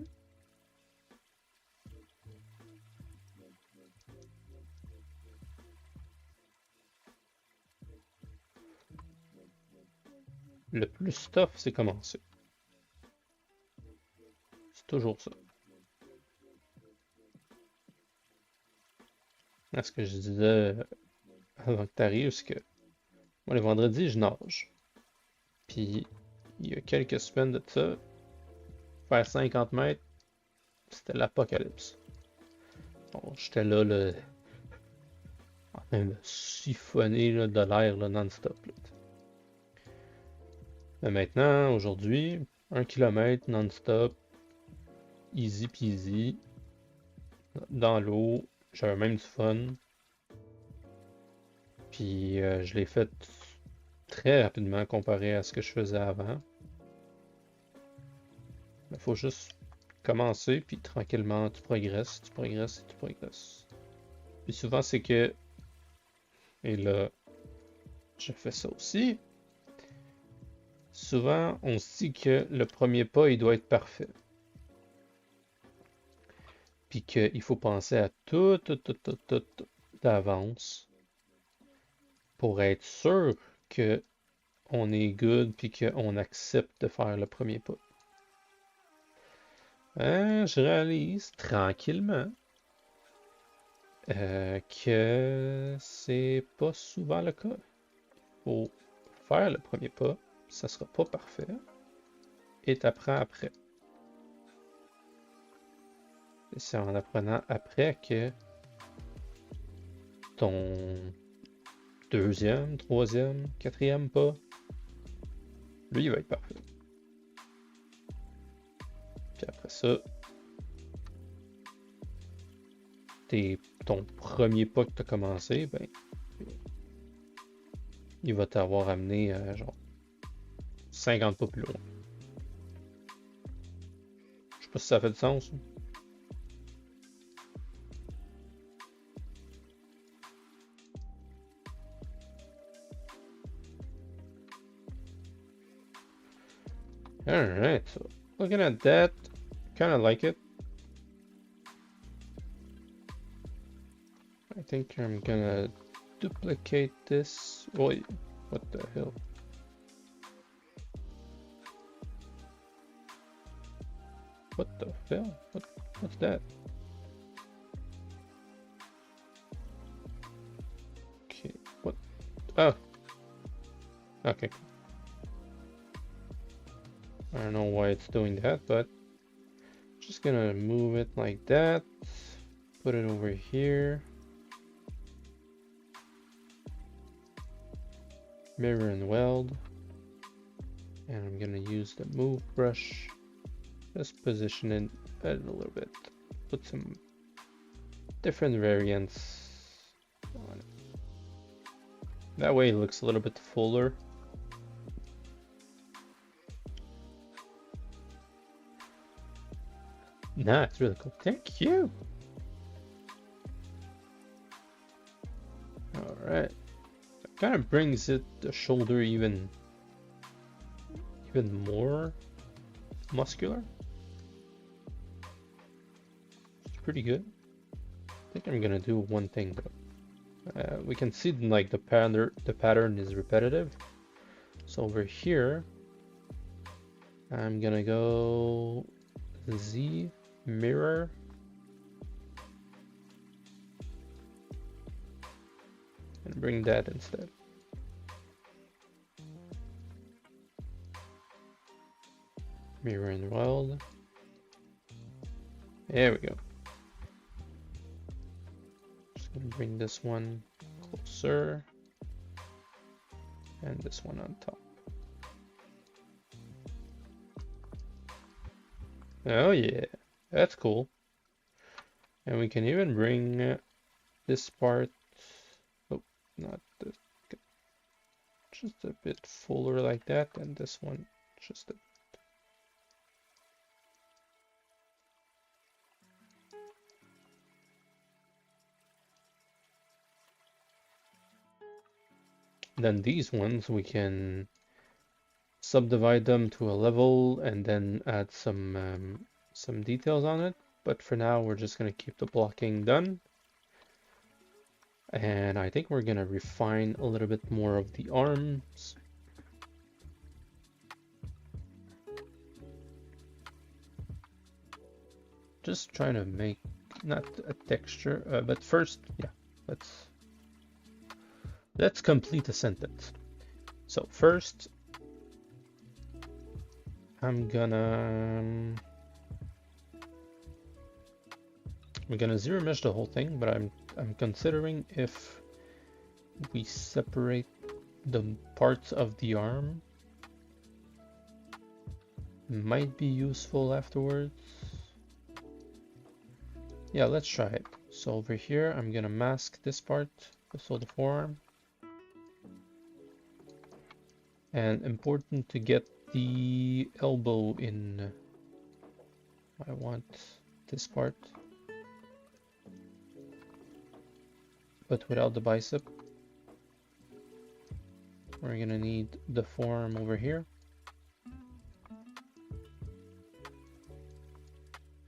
A: Le plus tough, c'est commencer. C'est toujours ça. Là, ce que je disais avant que t'arrives, c'est que moi, les vendredis, je nage. Puis, il y a quelques semaines de ça, faire 50 mètres, c'était l'apocalypse. Bon, j'étais là, en train de siphonner là, de l'air non-stop. Mais maintenant, aujourd'hui, 1 km non-stop, easy peasy, dans l'eau, j'avais même du fun. Puis je l'ai fait très rapidement comparé à ce que je faisais avant. Il faut juste commencer, puis tranquillement, tu progresses, tu progresses, tu progresses. Puis souvent, c'est que, et là, je fais ça aussi, souvent, on se dit que le premier pas, il doit être parfait. Puis qu'il faut penser à tout d'avance pour être sûr que on est good puis qu'on accepte de faire le premier pas. Je réalise tranquillement que c'est pas souvent le cas. Faut faire le premier pas, ça sera pas parfait, et t'apprends après. Et c'est en apprenant après que ton deuxième, troisième, quatrième pas, lui, il va être parfait. Puis après ça, ton premier pas que tu as commencé, ben, il va t'avoir amené genre 50 pas plus loin. Je sais pas si ça fait du sens. Alright, so looking at that, kind of like it. I think I'm gonna duplicate this. Wait, what the hell? What the hell? What's that? Okay, what? Oh. Okay. I don't know why it's doing that, but just gonna move it like that. Put it over here. Mirror and weld. And I'm gonna use the move brush. Just position it a little bit. Put some different variants on it. That way it looks a little bit fuller. Nah, it's really cool. Thank you. All right. It kind of brings the shoulder even more muscular. It's pretty good. I think I'm gonna do one thing though. We can see like the pattern is repetitive. So over here, I'm gonna go Z mirror. And bring that instead. Mirror in the wild. There we go. Just gonna bring this one closer. And this one on top. Oh yeah, that's cool. And we can even bring this part, oh, not this, just a bit fuller like that, and this one just a then these ones we can subdivide them to a level and then add some details on it. But for now, we're just gonna keep the blocking done. And I think we're gonna refine a little bit more of the arms. Just trying to make not a texture, but first, yeah, let's complete a sentence. So first, we're gonna zero mesh the whole thing, but I'm considering if we separate the parts of the arm, might be useful afterwards. Yeah, let's try it. So over here, I'm gonna mask this part, so the forearm. And important to get the elbow in. I want this part, but without the bicep. We're gonna need the forearm over here.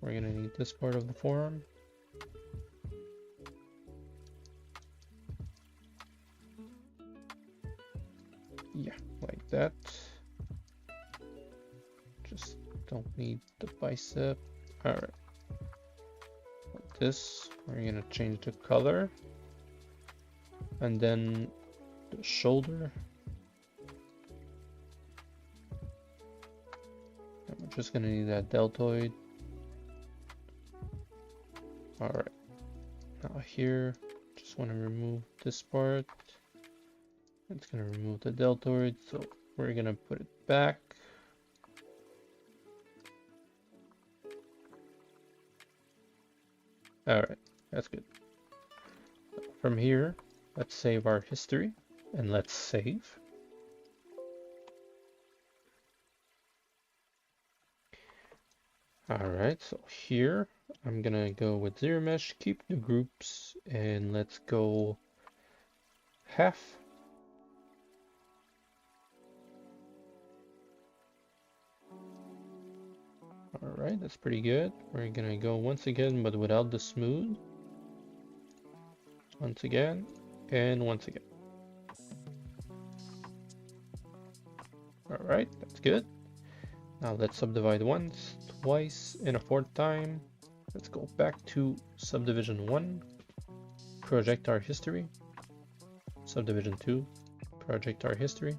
A: We're gonna need this part of the forearm. Yeah, like that. Just don't need the bicep. All right. Like this, we're gonna change the color. And then the shoulder. And we're just gonna need that deltoid. All right. Now here, just want to remove this part. It's gonna remove the deltoid, so we're gonna put it back. All right, that's good. From here, let's save our history and let's save. All right, so here I'm gonna go with zero mesh, keep the groups, and let's go half. All right, that's pretty good. We're gonna go once again, but without the smooth. Once again, and once again. All right, that's good. Now let's subdivide once, twice, and a fourth time. Let's go back to subdivision 1, project our history. Subdivision 2, project our history.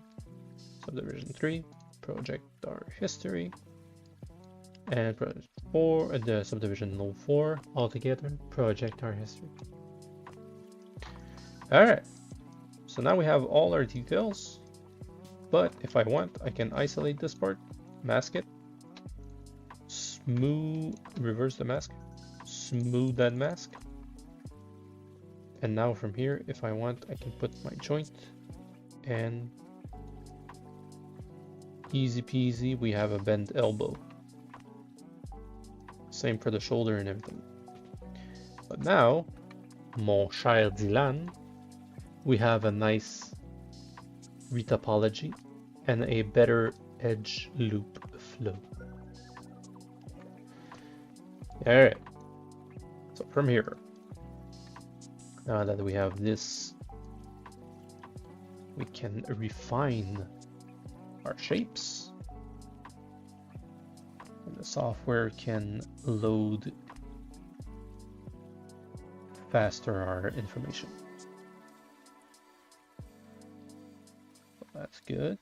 A: Subdivision 3, project our history. And project 4, the subdivision 4 altogether, project our history. All right, so now we have all our details, but if I want, I can isolate this part, mask it, smooth, reverse the mask, smooth that mask. And now from here, if I want, I can put my joint and easy peasy, we have a bent elbow. Same for the shoulder and everything. But now, mon cher Dylan, we have a nice retopology and a better edge loop flow. All right, so from here, now that we have this, we can refine our shapes. the software can load faster our information. So that's good.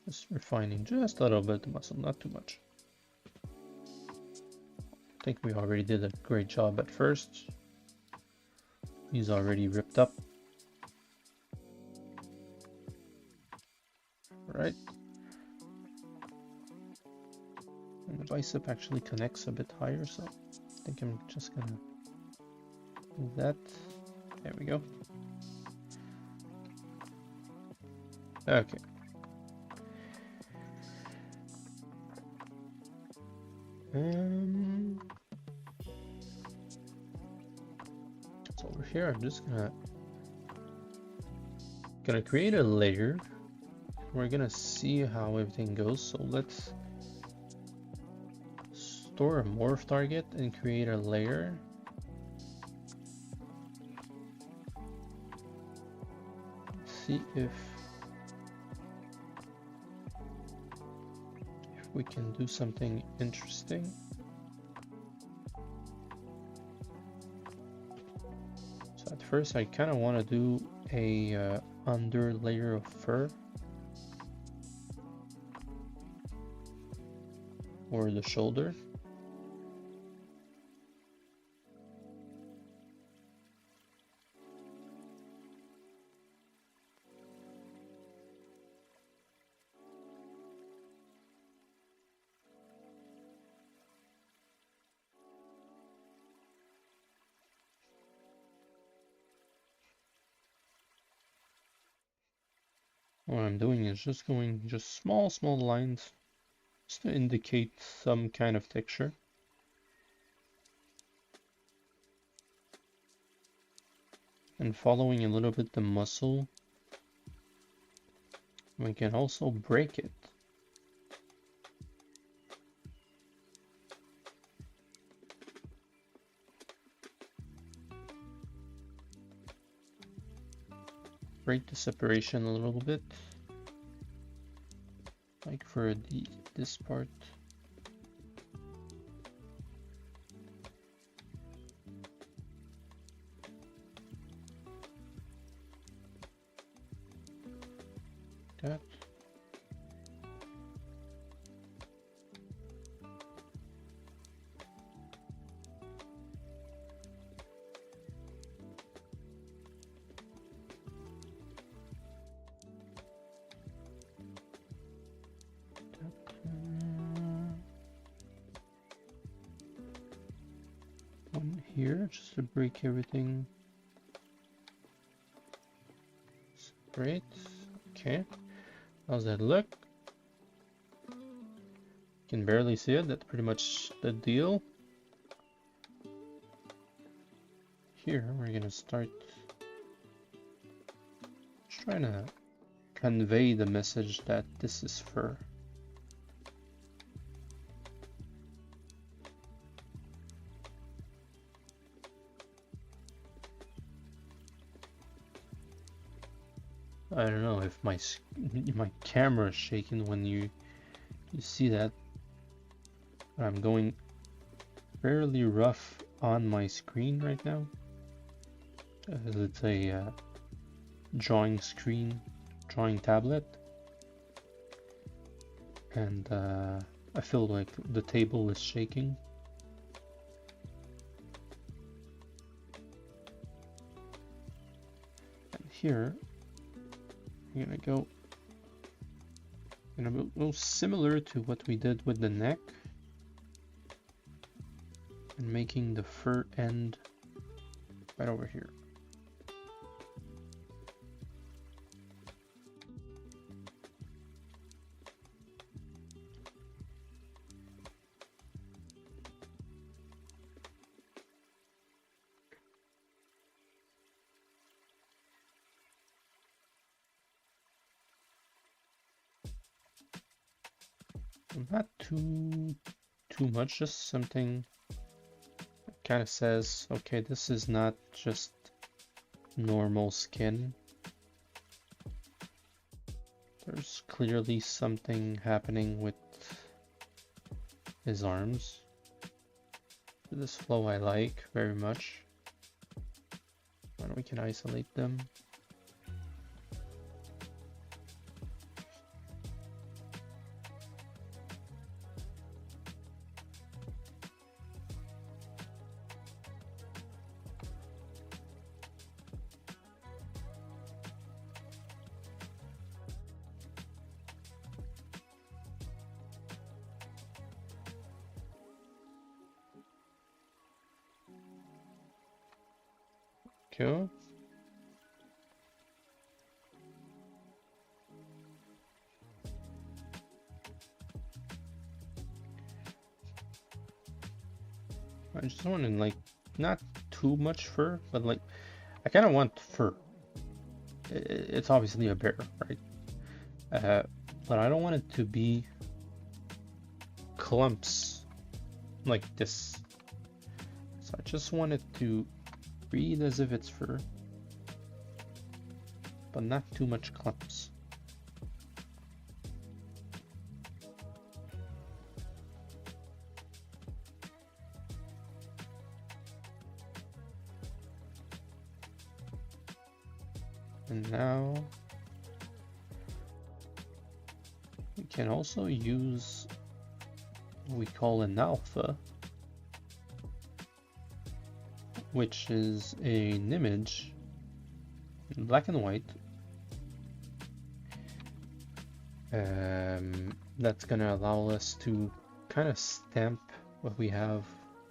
A: Just refining just a little bit the muscle, not too much. I think we already did a great job at first. He's already ripped up. Right. And the bicep actually connects a bit higher, so I think I'm just gonna do that. There we go. Okay. So over here, I'm just gonna create a layer. We're gonna see how everything goes. So let's store a morph target and create a layer. See if we can do something interesting. So at first I kind of want to do a under layer of fur or the shoulder. What I'm doing is just going small lines just to indicate some kind of texture. And following a little bit the muscle, we can also break it. Break the separation a little bit, like for this part. That. One here, just to break everything. Great. Okay. How's that look? Can barely see it. That's pretty much the deal. Here we're gonna start trying to convey the message that this is fur. I don't know if my camera is shaking when you see that. I'm going fairly rough on my screen right now. It's a drawing tablet, and I feel like the table is shaking. And here we're gonna go similar to what we did with the neck, and making the fur end right over here. Not too much, just something that kind of says, okay, this is not just normal skin. There's clearly something happening with his arms. This flow I like very much. And we can isolate them. Cool. I just want like not too much fur, but like I kind of want fur. It's obviously a bear, right? But I don't want it to be clumps like this. So I just want it to read as if it's fur, but not too much clumps. And now we can also use what we call an alpha, which is an image in black and white that's going to allow us to kind of stamp what we have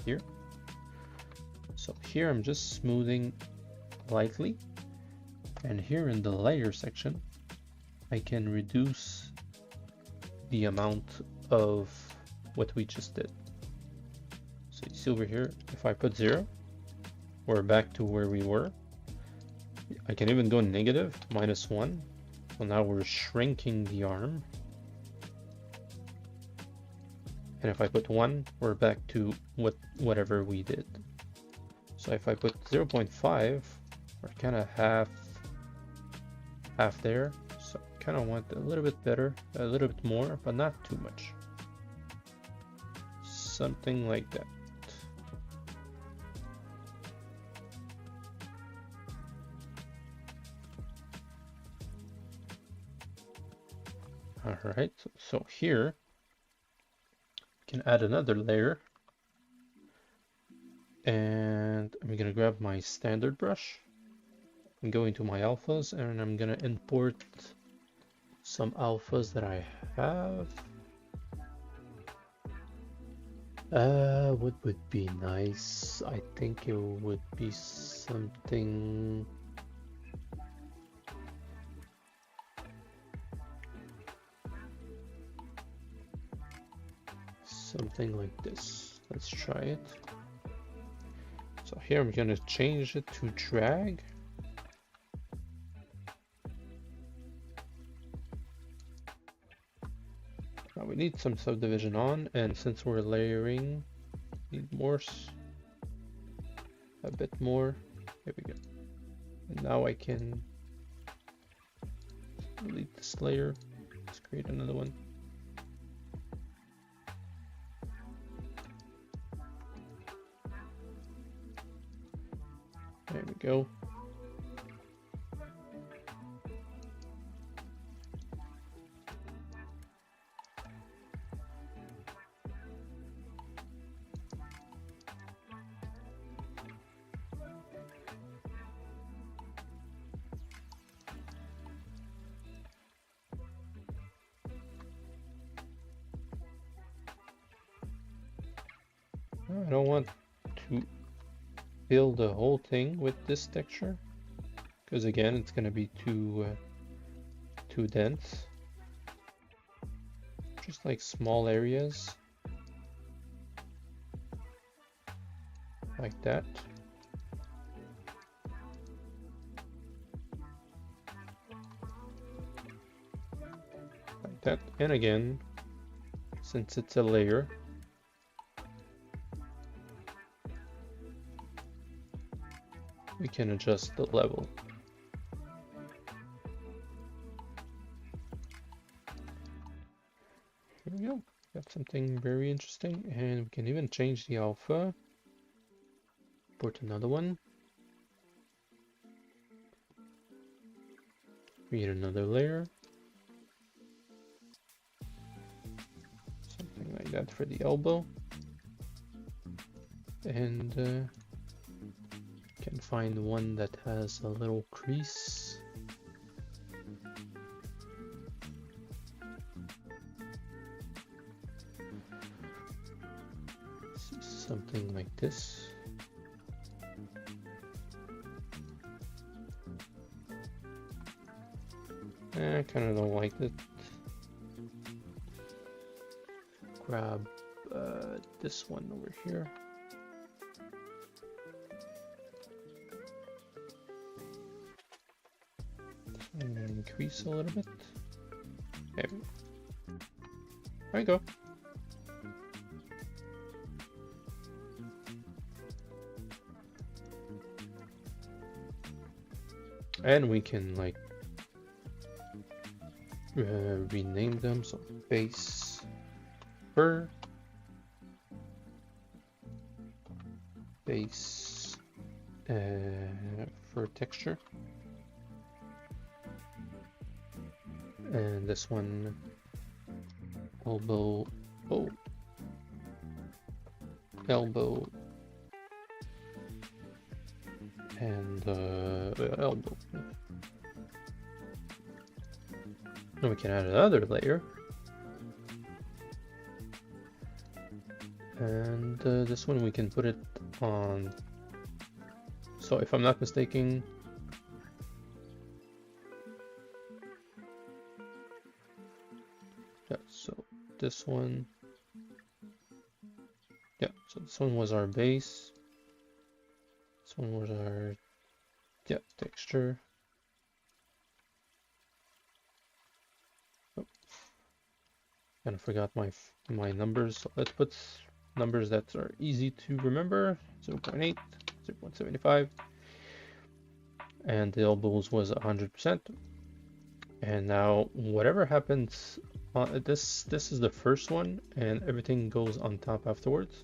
A: here. So here I'm just smoothing lightly, and here in the layer section I can reduce the amount of what we just did. So you see over here, if I put 0, we're back to where we were. I can even go negative, -1. So now we're shrinking the arm. And if I put 1, we're back to whatever we did. So if I put 0.5, we're kind of half there. So I kind of want a little bit better, a little bit more, but not too much. Something like that. All right, so here we can add another layer, and I'm gonna grab my standard brush and go into my alphas, and I'm gonna import some alphas that I have. What would be nice? I think it would be something. Something like this. Let's try it. So here I'm gonna change it to drag. Now we need some subdivision on, and since we're layering, need more, a bit more. There we go. And now I can delete this layer. Let's create another one. There we go. I don't want to fill the whole thing with this texture, because again it's going to be too dense. Just like small areas like that. Like that. And again, since it's a layer, we can adjust the level. Here we go. Got something very interesting, and we can even change the alpha. Put another one. Create another layer. Something like that for the elbow. And can find one that has a little crease. Something like this. I kind of don't like it. Grab this one over here. And increase a little bit. There we go. And we can like rename them, so base fur, base fur texture, and this one elbow, elbow, and elbow. And we can add another layer. And this one we can put it on. So if I'm not mistaken, yeah, so this one, yeah, so this one was our base. This one was our, yeah, texture. Kind of forgot my numbers, so let's put numbers that are easy to remember. 0.8, 0.75, and the elbows was 100%. And now whatever happens, this is the first one, and everything goes on top afterwards.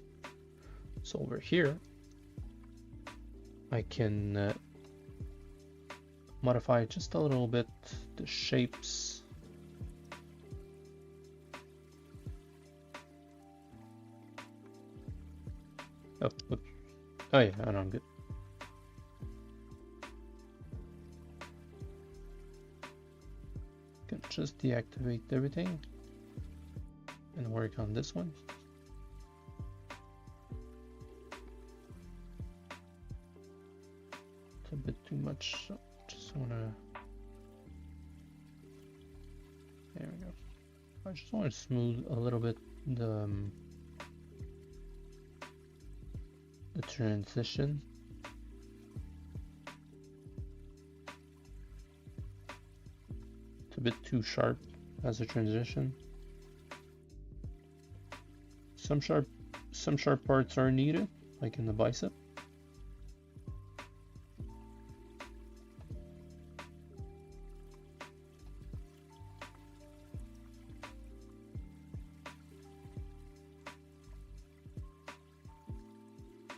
A: So over here, I can modify just a little bit the shapes. Oh, whoops. Oh yeah, I know, I'm good. Can just deactivate everything and work on this one. It's a bit too much, so just wanna. There we go. I just want to smooth a little bit the transition. It's a bit too sharp as a transition. Some sharp parts are needed, like in the bicep.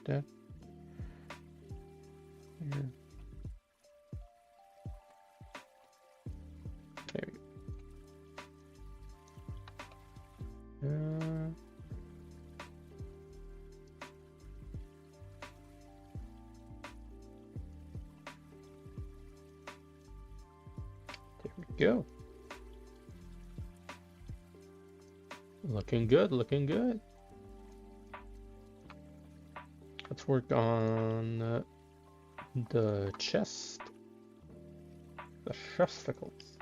A: That here. There we go. There we go. Looking good, looking good. Let's work on the chest, the chesticles.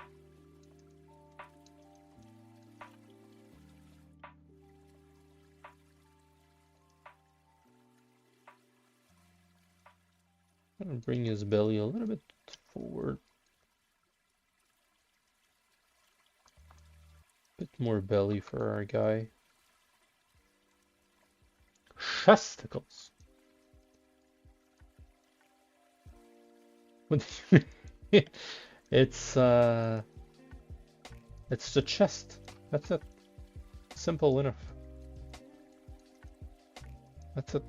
A: I'm gonna bring his belly a little bit forward. Bit more belly for our guy. Chesticles. It's the chest. That's it. Simple enough. That's it.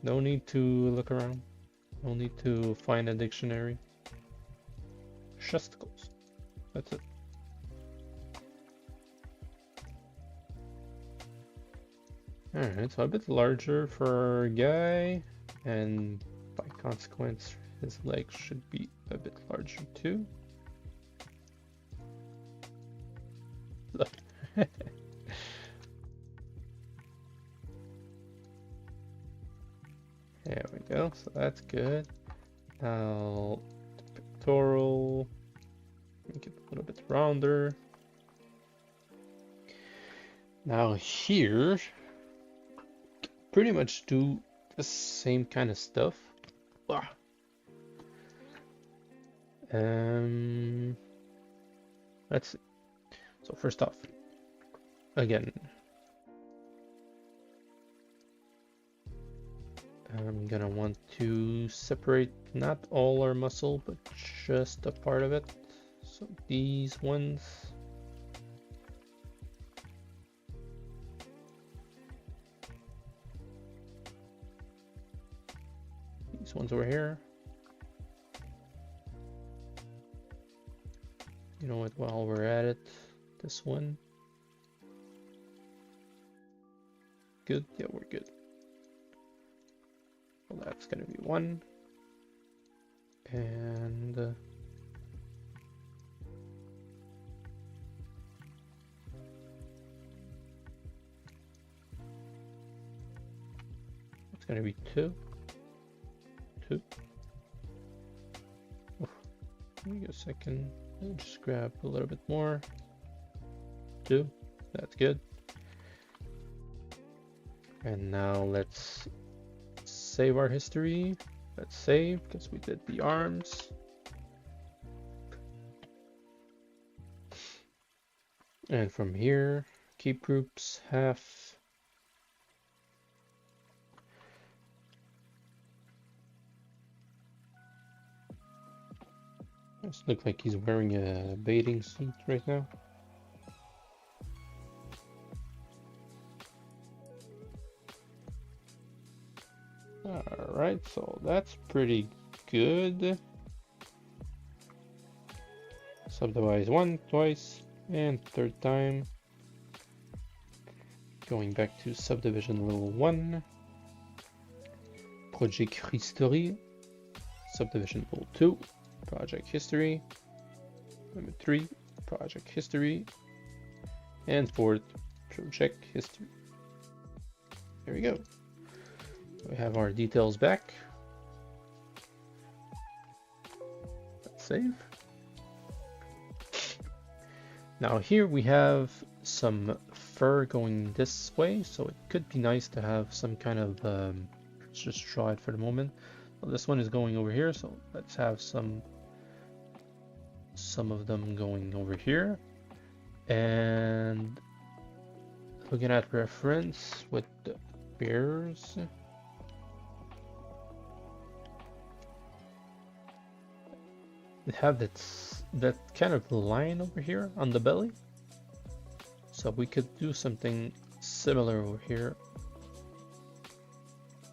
A: No need to look around. No need to find a dictionary. Chesticles. That's it. Alright, so a bit larger for a guy, and by consequence, his legs should be a bit larger too. Look. There we go, so that's good. Now, the pectoral, make it a little bit rounder. Now here, pretty much do the same kind of stuff. Let's see. So first off, again, I'm gonna want to separate not all our muscle, but just a part of it. So these ones. These ones over here. You know what, while we're at it, this one. Good, yeah, we're good. Well, that's gonna be one. And it's gonna be two. Give me a second. I'll just grab a little bit more. Two. That's good. And now let's save our history. Let's save because we did the arms. And from here, keep groups half. This looks like he's wearing a bathing suit right now. Alright, so that's pretty good. Subdivide one, twice, and third time. Going back to subdivision level 1. Project History. Subdivision level 2. Project History. Number 3. Project History. And 4th, Project History. There we go. We have our details back. Let's save. Now here we have some fur going this way, so it could be nice to have some kind of, let's just draw it for the moment. Well, this one is going over here, so let's have some of them going over here. And looking at reference with the bears. They have that kind of line over here on the belly, so we could do something similar over here,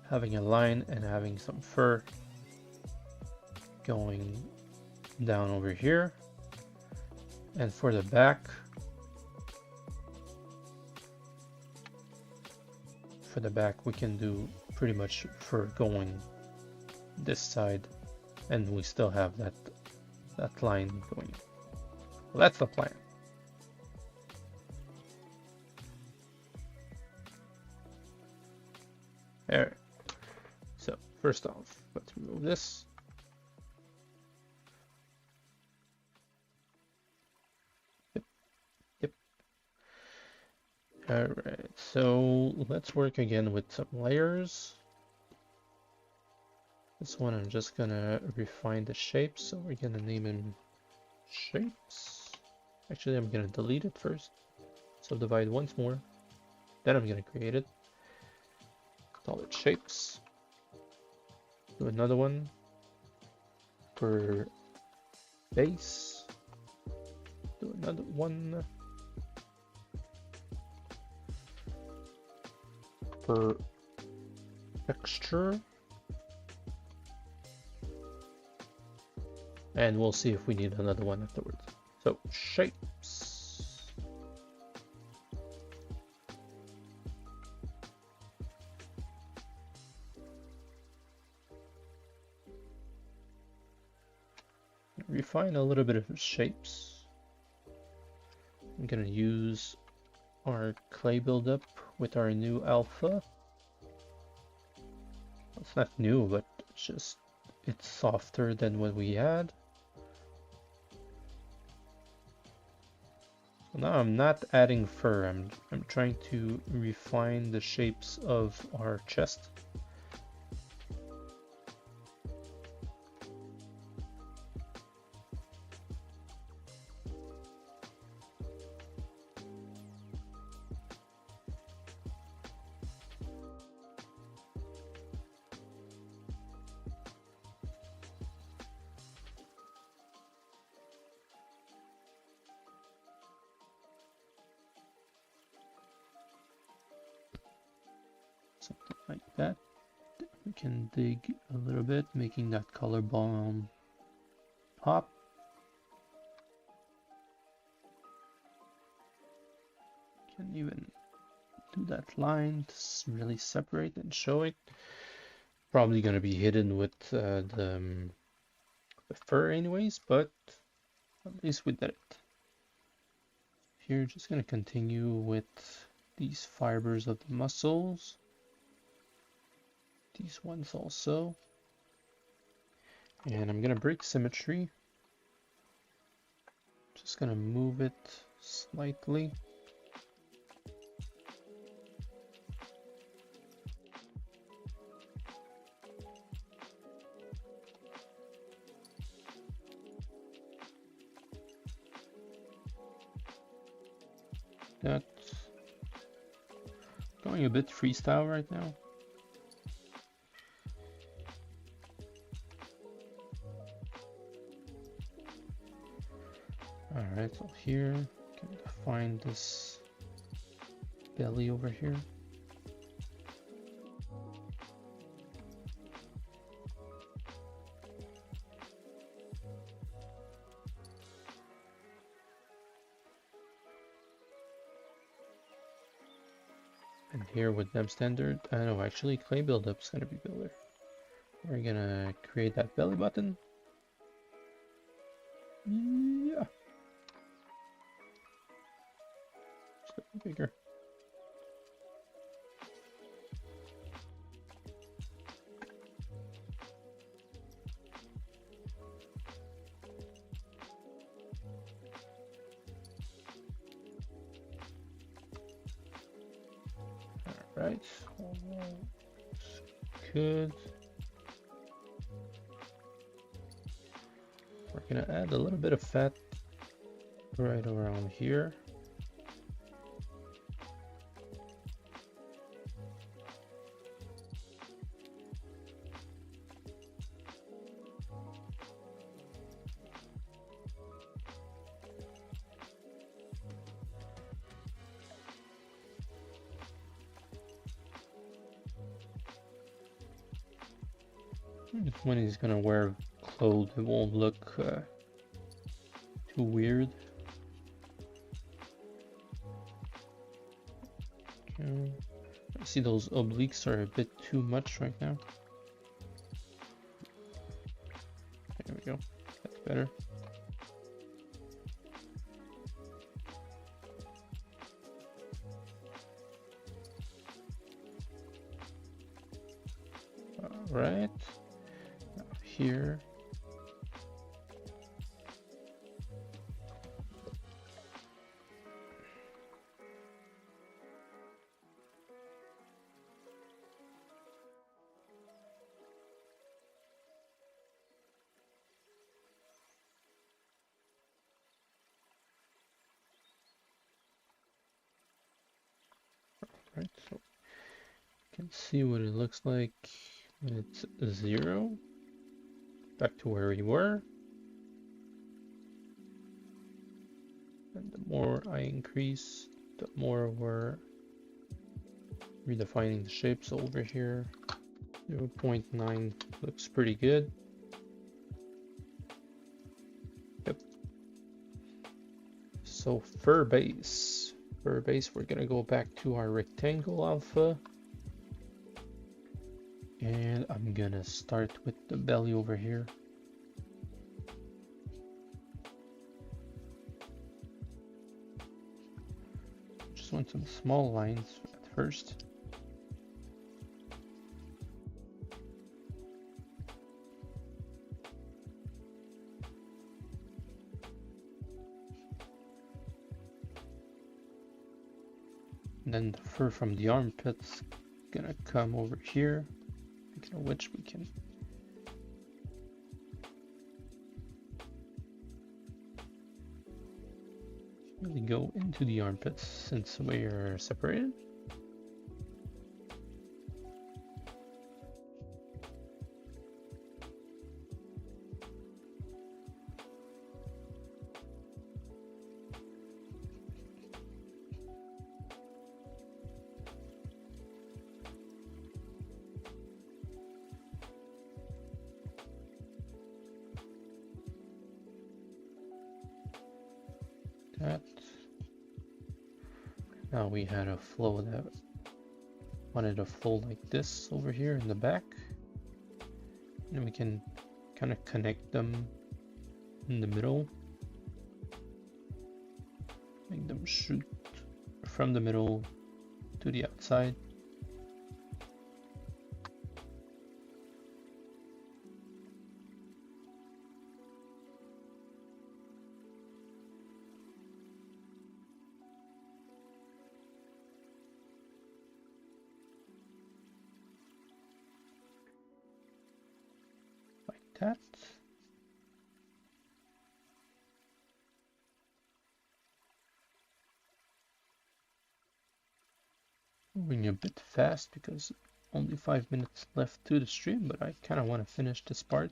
A: having a line and having some fur going down over here. And for the back, we can do pretty much fur going this side, and we still have that line going. Well, that's the plan. Alright, so first off, let's remove this. Yep. Alright, so let's work again with some layers. This one I'm just gonna refine the shapes, so we're gonna name them shapes. Actually, I'm gonna delete it first. Subdivide once more. Then I'm gonna create it. Call it shapes. Do another one for base. Do another one for texture. And we'll see if we need another one afterwards. So, shapes. Refine a little bit of shapes. I'm gonna use our clay buildup with our new alpha. It's not new, but it's softer than what we had. So now I'm not adding fur. I'm trying to refine the shapes of our chest. Something like that. We can dig a little bit, making that collarbone pop. Can even do that line to really separate and show it. Probably going to be hidden with the fur anyways, but at least we did it. Here, just going to continue with these fibers of the muscles. These ones also. And I'm going to break symmetry. Just going to move it slightly. That's going a bit freestyle right now. Alright, so here, can define this belly over here. And here with them standard, no, actually clay buildup is going to be builder. We're going to create that belly button. Yeah. Just bigger. Right, good. We're gonna add a little bit of fat right around here. When he's gonna wear clothes, it won't look too weird. Okay. I see those obliques are a bit too much right now. There we go. That's better. All right. Here. Right, so you can see what it looks like when it's 0. Back to where we were. And the more I increase, the more we're redefining the shapes over here. 0.9 looks pretty good. Yep. So fur base. Fur base, we're gonna go back to our rectangle alpha. And I'm gonna start with the belly over here. Just want some small lines at first. And then the fur from the armpits gonna come over here, speaking of which we can really go into the armpits since we are separated. That. Now we had a flow that wanted to flow like this over here in the back. And we can kind of connect them in the middle. Make them shoot from the middle to the outside. That. Moving a bit fast because only 5 minutes left to the stream, but I kind of want to finish this part.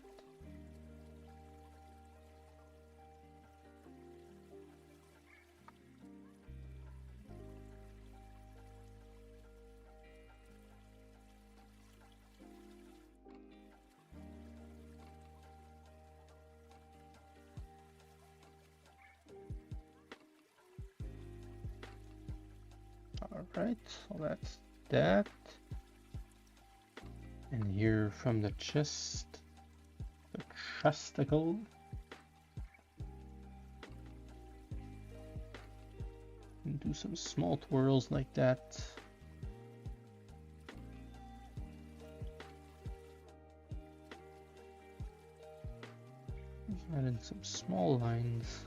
A: Alright, so that's that. And here from the chest, the chesticle. And do some small twirls like that. Add in some small lines.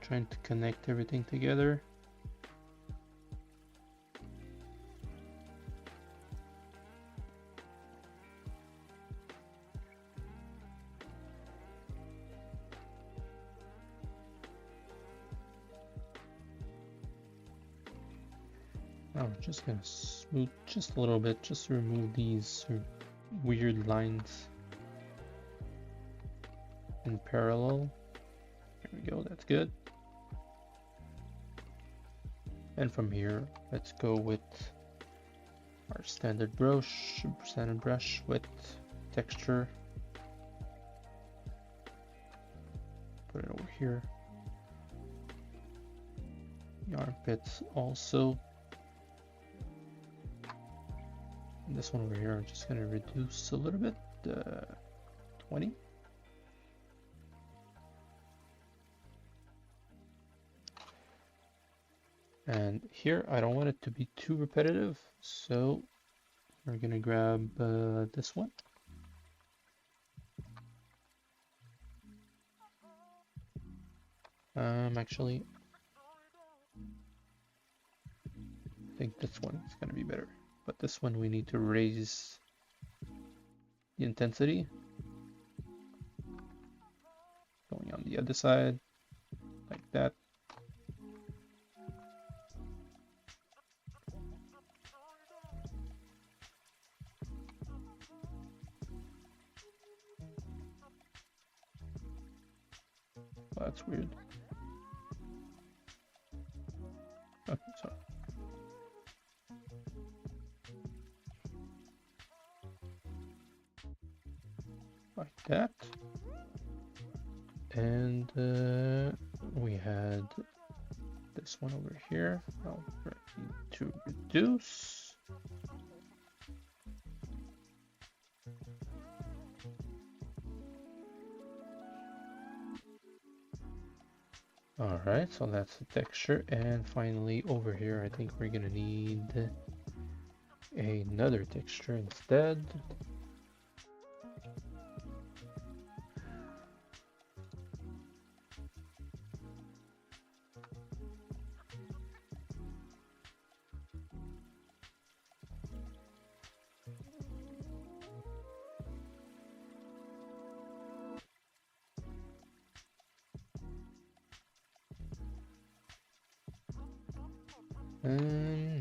A: Trying to connect everything together. Now we're just gonna smooth just a little bit, just to remove these weird lines in parallel. There we go, that's good. And from here, let's go with our standard brush with texture. Put it over here. The armpits also. And this one over here, I'm just gonna reduce a little bit, 20. And here, I don't want it to be too repetitive, so we're gonna grab this one. Actually, I think this one is gonna be better. But this one we need to raise the intensity. Going on the other side, like that. Oh, that's weird. Okay, sorry. that. And we had this one over here. I'll need to reduce. All right, so that's the texture. And finally over here, I think we're gonna need another texture instead.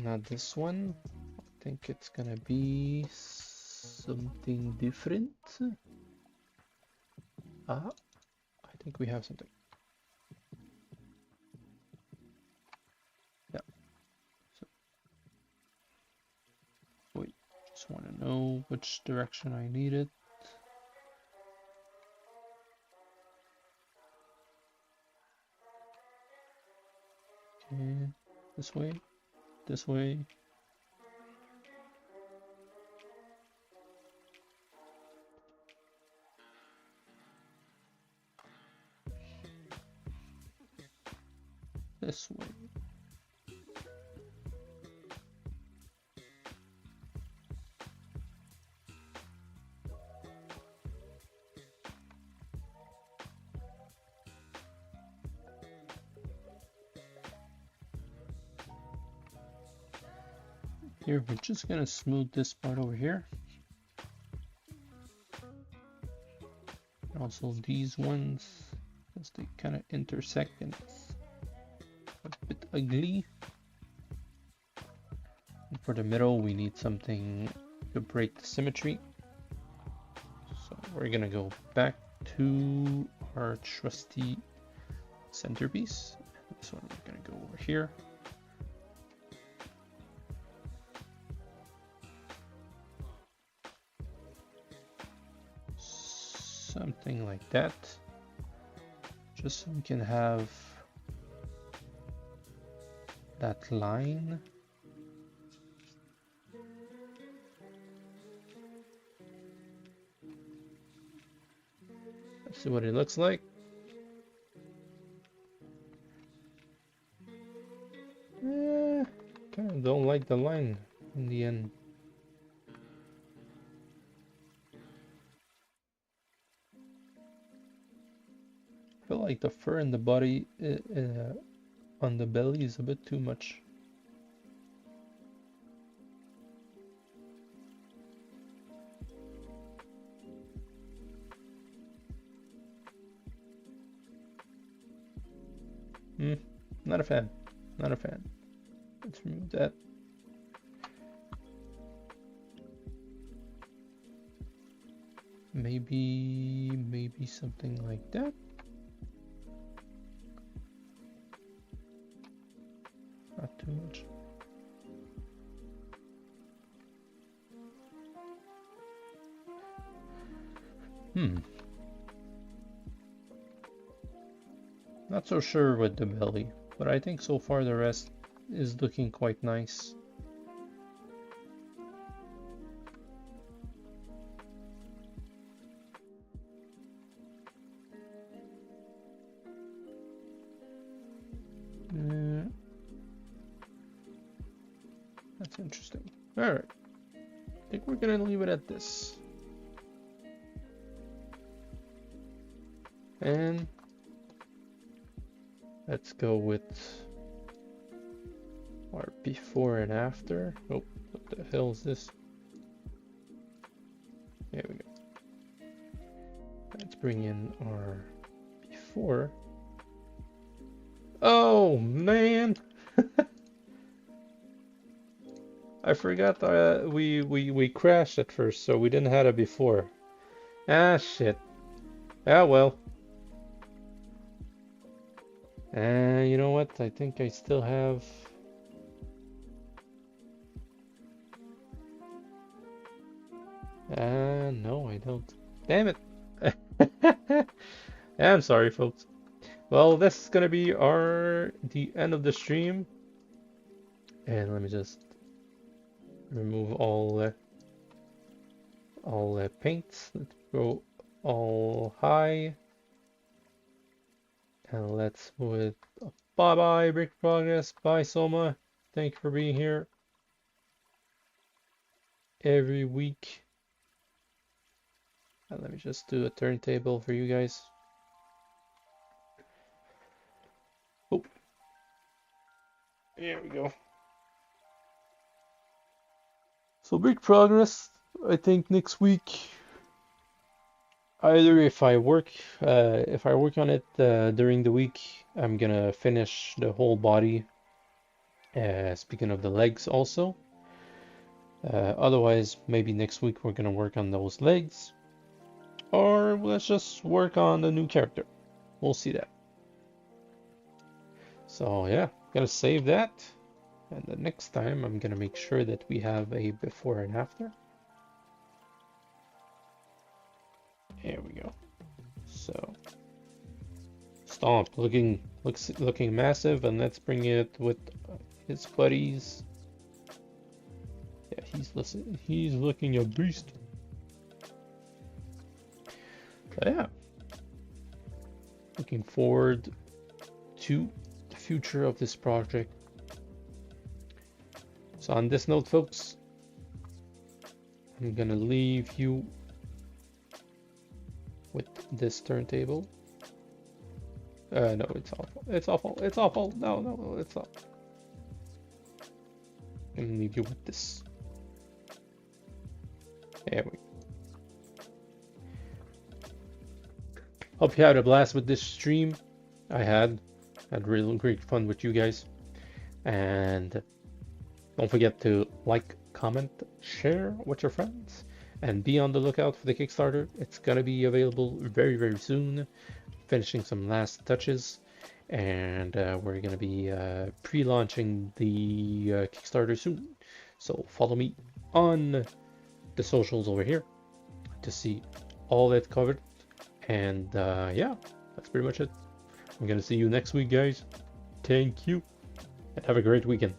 A: Not this one. I think it's gonna be something different. I think we have something. Yeah. So, wait, just want to know which direction I need it. Okay, this way, this way. This way. Here, we're just gonna smooth this part over here. Also these ones, because they kind of intersect and it's a bit ugly. And for the middle, we need something to break the symmetry. So we're gonna go back to our trusty centerpiece. This one we're gonna go over here. Something like that, just so we can have that line. Let's see what it looks like. Kind of don't like the line in the end. I feel like the fur in the body on the belly is a bit too much. Not a fan. Not a fan. Let's remove that. Maybe something like that. Not too much. Not so sure with the belly, but I think so far the rest is looking quite nice. That's interesting. All right, I think we're gonna leave it at this. And let's go with our before and after. Oh, what the hell is this? There we go. Let's bring in our before. Oh man! I forgot we crashed at first, so we didn't have it before. Ah shit. Ah well. You know what? I think I still have. No, I don't. Damn it! I'm sorry, folks. Well, this is gonna be the end of the stream, and let me just remove all the paints. Let's go all high, and let's move it. Bye bye, Brick Progress. Bye, Soma. Thank you for being here every week. And let me just do a turntable for you guys. Oh, there we go. So big progress. I think next week, either if I work on it during the week, I'm gonna finish the whole body. Speaking of the legs, also. Otherwise, maybe next week we're gonna work on those legs, or let's just work on the new character. We'll see that. So yeah, gonna save that. And the next time I'm gonna make sure that we have a before and after. There we go. So Stomp looking massive, and let's bring it with his buddies. Yeah, he's looking a beast. So yeah. Looking forward to the future of this project. So on this note, folks, I'm gonna leave you with this turntable. No, it's awful. It's awful. It's awful. No, it's not. I'm gonna leave you with this. There we go. Hope you had a blast with this stream. I had really great fun with you guys. And don't forget to like, comment, share with your friends, and be on the lookout for the Kickstarter. It's gonna be available very, very soon. Finishing some last touches, and we're gonna be pre-launching the Kickstarter soon. So follow me on the socials over here to see all that covered. And yeah, that's pretty much it. I'm gonna see you next week, guys. Thank you, and have a great weekend.